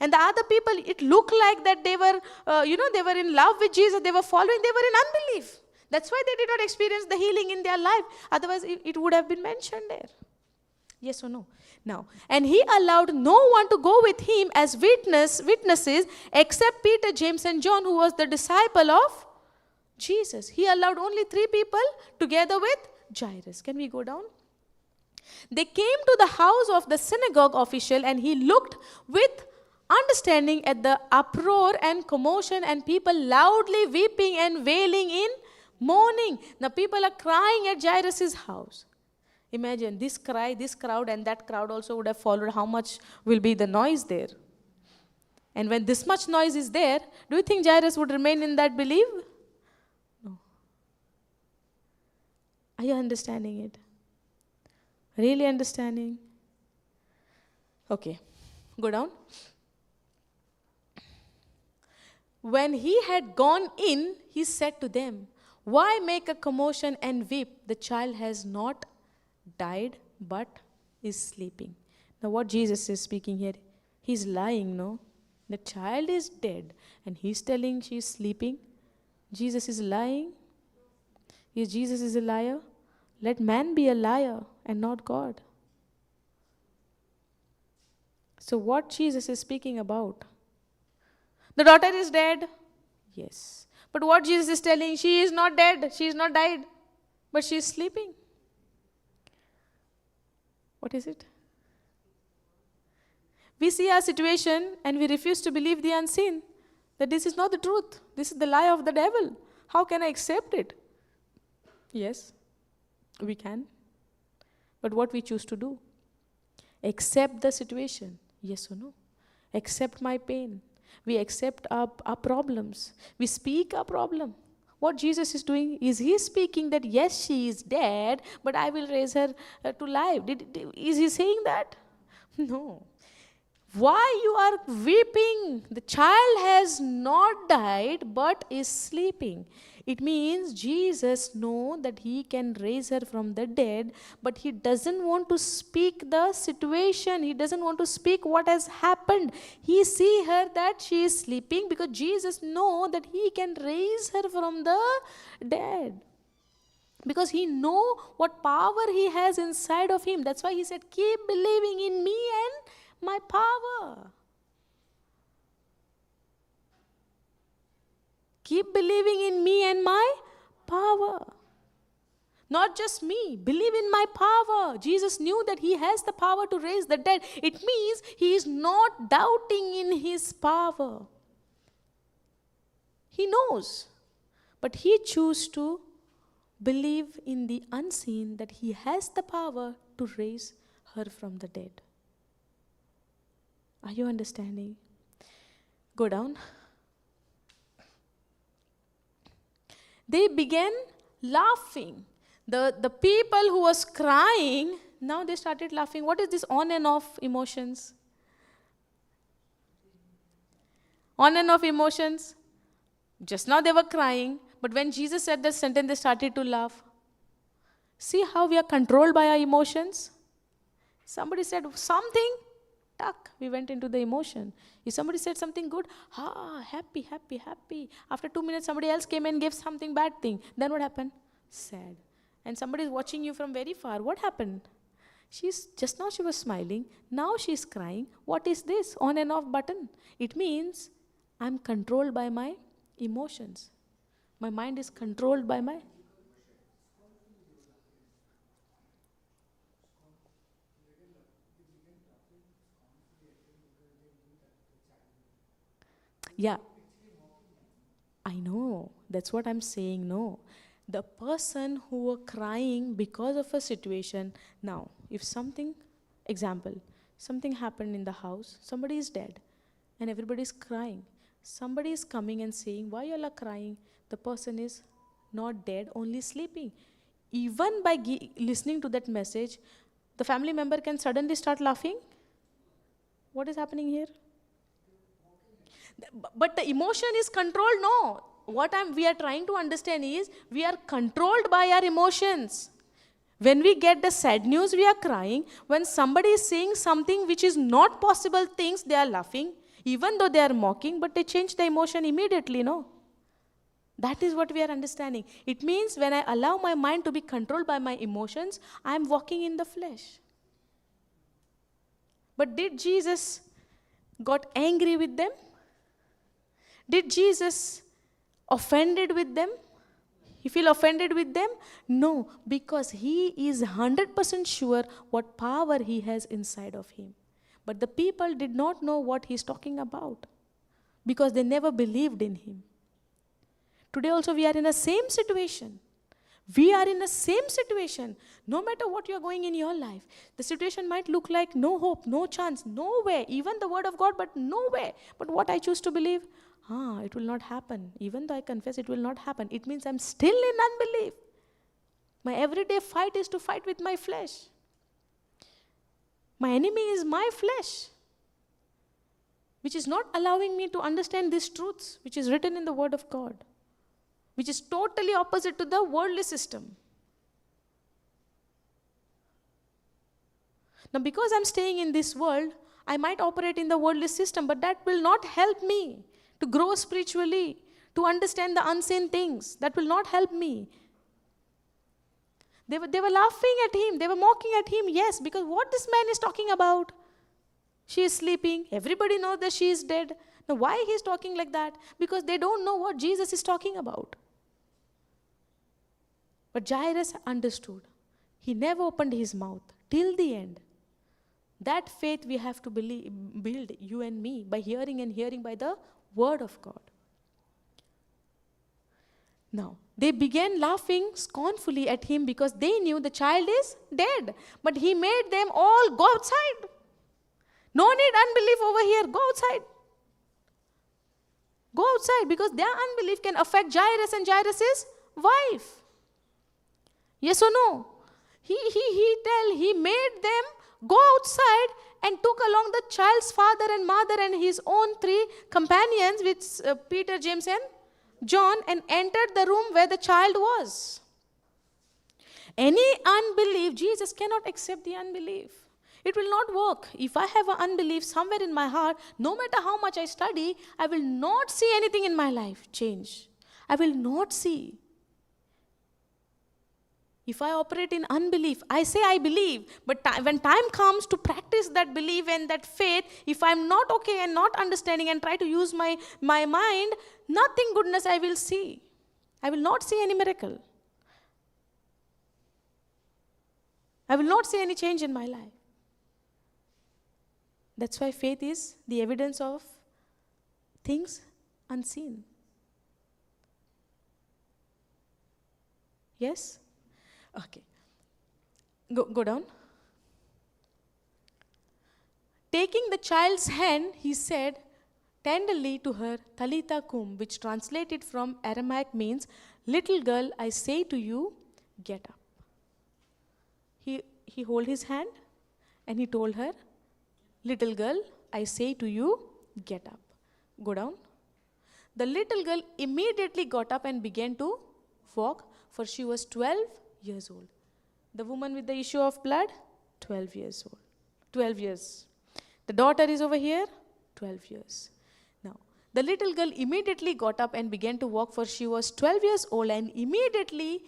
And the other people, it looked like that they were, they were in love with Jesus. They were following. They were in unbelief. That's why they did not experience the healing in their life. Otherwise, it would have been mentioned there. Yes or no? Now, and he allowed no one to go with him as witnesses except Peter, James, and John, who was the disciple of Jesus. He allowed only 3 people together with Jairus. Can we go down? They came to the house of the synagogue official, and he looked with understanding at the uproar and commotion and people loudly weeping and wailing in mourning. Now people are crying at Jairus' house. Imagine this cry, this crowd, and that crowd also would have followed. How much will be the noise there? And when this much noise is there, do you think Jairus would remain in that belief? No. Are you understanding it? Really understanding? Okay, go down. When he had gone in, he said to them, "Why make a commotion and weep? The child has not died, but is sleeping." Now what Jesus is speaking here, he's lying, no? The child is dead, and he's telling she's sleeping. Jesus is lying. Yes, Jesus is a liar. Let man be a liar and not God. So what Jesus is speaking about? The daughter is dead. Yes. But what Jesus is telling, she is not dead. She is not died. But she is sleeping. What is it? We see our situation and we refuse to believe the unseen. That this is not the truth. This is the lie of the devil. How can I accept it? Yes, we can. But what we choose to do? Accept the situation. Yes or no? Accept my pain. We accept our problems. We speak our problem. What Jesus is doing is he speaking that yes, she is dead, but I will raise her to life. Is he saying that? No. Why you are weeping? The child has not died but is sleeping. It means Jesus knows that he can raise her from the dead, but he doesn't want to speak the situation. He doesn't want to speak what has happened. He see her that she is sleeping because Jesus knows that he can raise her from the dead. Because he know what power he has inside of him. That's why he said, keep believing in me and my power. Keep believing in me and my power. Not just me, believe in my power. Jesus knew that he has the power to raise the dead. It means he is not doubting in his power. He knows, but he chooses to believe in the unseen, that he has the power to raise her from the dead. Are you understanding? Go down. They began laughing. The people who was crying, now they started laughing. What is this on and off emotions? On and off emotions. Just now they were crying, but when Jesus said that sentence, they started to laugh. See how we are controlled by our emotions? Somebody said something, tuck, we went into the emotion. If somebody said something good, happy, happy, happy. After 2 minutes, somebody else came and gave something bad thing. Then what happened? Sad. And somebody is watching you from very far. What happened? Just now she was smiling. Now she is crying. What is this? On and off button. It means I'm controlled by my emotions. My mind is controlled by my... Yeah. I know. That's what I'm saying. No. The person who were crying because of a situation. Now, if something happened in the house, somebody is dead and everybody is crying. Somebody is coming and saying, why you all are crying? The person is not dead, only sleeping. Even by listening to that message, the family member can suddenly start laughing. What is happening here? But the emotion is controlled. No. What we are trying to understand is we are controlled by our emotions. When we get the sad news, we are crying. When somebody is saying something which is not possible things, they are laughing. Even though they are mocking, but they change the emotion immediately, no? That is what we are understanding. It means when I allow my mind to be controlled by my emotions, I am walking in the flesh. But did Jesus got angry with them? Did Jesus offended with them? He feel offended with them? No, because he is 100% sure what power he has inside of him. But the people did not know what he's talking about because they never believed in him. Today also we are in the same situation. We are in the same situation. No matter what you are going in your life, the situation might look like no hope, no chance, no way, even the word of God, but no way. But what I choose to believe, it will not happen. Even though I confess it will not happen, it means I'm still in unbelief. My everyday fight is to fight with my flesh. My enemy is my flesh, which is not allowing me to understand these truths, which is written in the Word of God, which is totally opposite to the worldly system. Now, because I'm staying in this world, I might operate in the worldly system, but that will not help me to grow spiritually, to understand the unseen things. That will not help me. They were laughing at him. They were mocking at him. Yes, because what this man is talking about? She is sleeping. Everybody knows that she is dead. Now, why he is talking like that? Because they don't know what Jesus is talking about. But Jairus understood. He never opened his mouth till the end. That faith we have to build, you and me, by hearing and hearing by the Word of God. Now, they began laughing scornfully at him because they knew the child is dead. But he made them all go outside. No need unbelief over here. Go outside. Go outside, because their unbelief can affect Jairus and Jairus' wife. Yes or no? He made them go outside and took along the child's father and mother and his own 3 companions, which Peter, James and John, and entered the room where the child was. Any unbelief, Jesus cannot accept the unbelief. It will not work. If I have an unbelief somewhere in my heart, no matter how much I study, I will not see anything in my life change. I will not see. If I operate in unbelief, I say I believe, but when time comes to practice that belief and that faith, if I'm not okay and not understanding and try to use my mind, nothing goodness I will see. I will not see any miracle. I will not see any change in my life. That's why faith is the evidence of things unseen. Yes? Okay. Go down. Taking the child's hand, he said tenderly to her, Talitha kum, which translated from Aramaic means, little girl, I say to you, get up. He held his hand and he told her, little girl, I say to you, get up. Go down. The little girl immediately got up and began to walk, for she was 12 years old. The woman with the issue of blood, 12 years old. 12 years. The daughter is over here, 12 years. Now, the little girl immediately got up and began to walk, for she was 12 years old, and immediately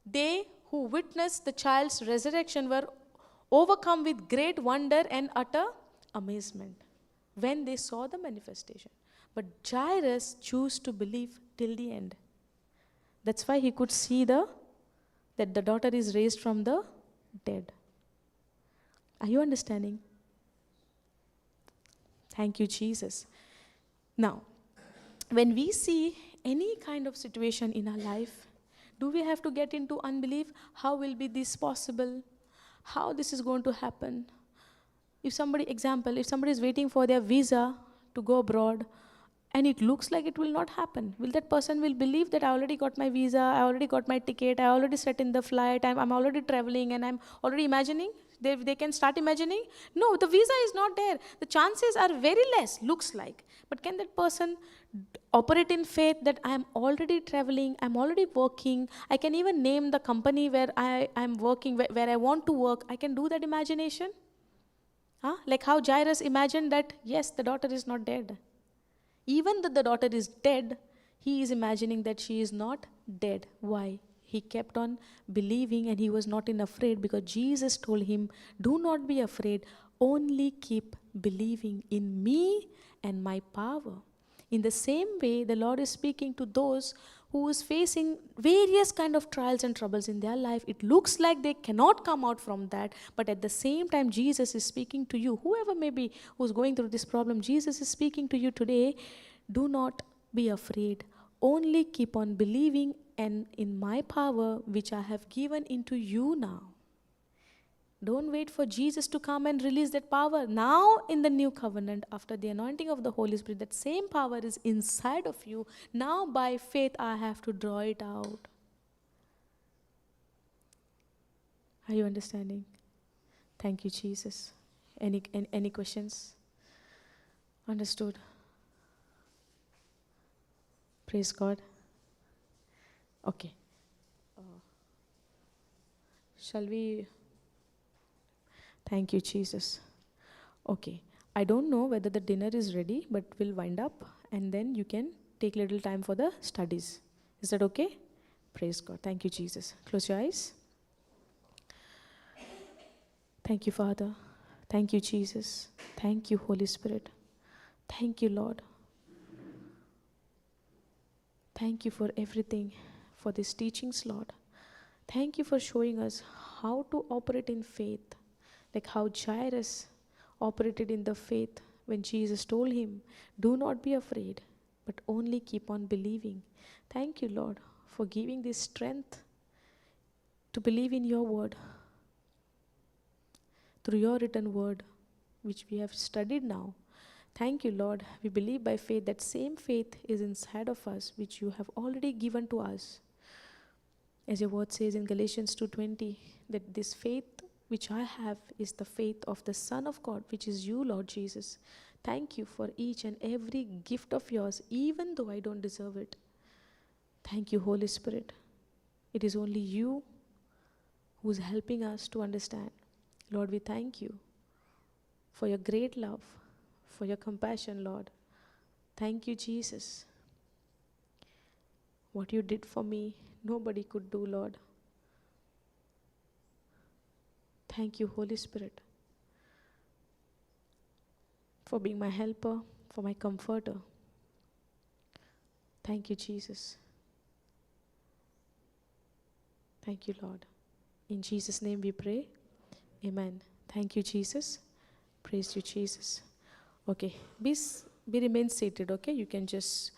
they who witnessed the child's resurrection were overcome with great wonder and utter amazement when they saw the manifestation. But Jairus chose to believe till the end. That's why he could see that the daughter is raised from the dead. Are you understanding? Thank you, Jesus. Now, when we see any kind of situation in our life, do we have to get into unbelief? How will be this possible? How this is going to happen? If somebody is waiting for their visa to go abroad and it looks like it will not happen, will that person will believe that I already got my visa, I already got my ticket, I already sat in the flight, I'm already traveling and I'm already imagining? They can start imagining? No, the visa is not there. The chances are very less, looks like. But can that person operate in faith that I am already traveling, I'm already working, I can even name the company where I'm working, where I want to work, I can do that imagination? Like how Jairus imagined that, yes, the daughter is not dead. Even though the daughter is dead, he is imagining that she is not dead. Why? He kept on believing and he was not afraid, because Jesus told him, do not be afraid, only keep believing in me and my power. In the same way, the Lord is speaking to those who is facing various kind of trials and troubles in their life. It looks like they cannot come out from that, but at the same time, Jesus is speaking to you, whoever may be who's going through this problem, Jesus is speaking to you today, do not be afraid, only keep on believing and in my power which I have given into you now. Don't wait for Jesus to come and release that power. Now in the new covenant, after the anointing of the Holy Spirit, that same power is inside of you. Now by faith I have to draw it out. Are you understanding? Thank you, Jesus. Any questions? Understood? Praise God. Okay. Shall we? Thank you, Jesus. Okay. I don't know whether the dinner is ready, but we'll wind up and then you can take little time for the studies. Is that okay? Praise God. Thank you, Jesus. Close your eyes. Thank you, Father. Thank you, Jesus. Thank you, Holy Spirit. Thank you, Lord. Thank you for everything, for these teachings, Lord. Thank you for showing us how to operate in faith, like how Jairus operated in the faith when Jesus told him, do not be afraid, but only keep on believing. Thank you, Lord, for giving this strength to believe in your word, through your written word, which we have studied now. Thank you, Lord. We believe by faith that same faith is inside of us, which you have already given to us. As your word says in Galatians 2:20, that this faith which I have is the faith of the Son of God, which is you, Lord Jesus. Thank you for each and every gift of yours, even though I don't deserve it. Thank you, Holy Spirit. It is only you who's helping us to understand. Lord, we thank you for your great love, for your compassion, Lord. Thank you, Jesus. What you did for me, nobody could do, Lord. Thank you, Holy Spirit, for being my helper, for my comforter. Thank you, Jesus. Thank you, Lord. In Jesus' name we pray. Amen. Thank you, Jesus. Praise you, Jesus. Okay, be remain seated, okay? You can just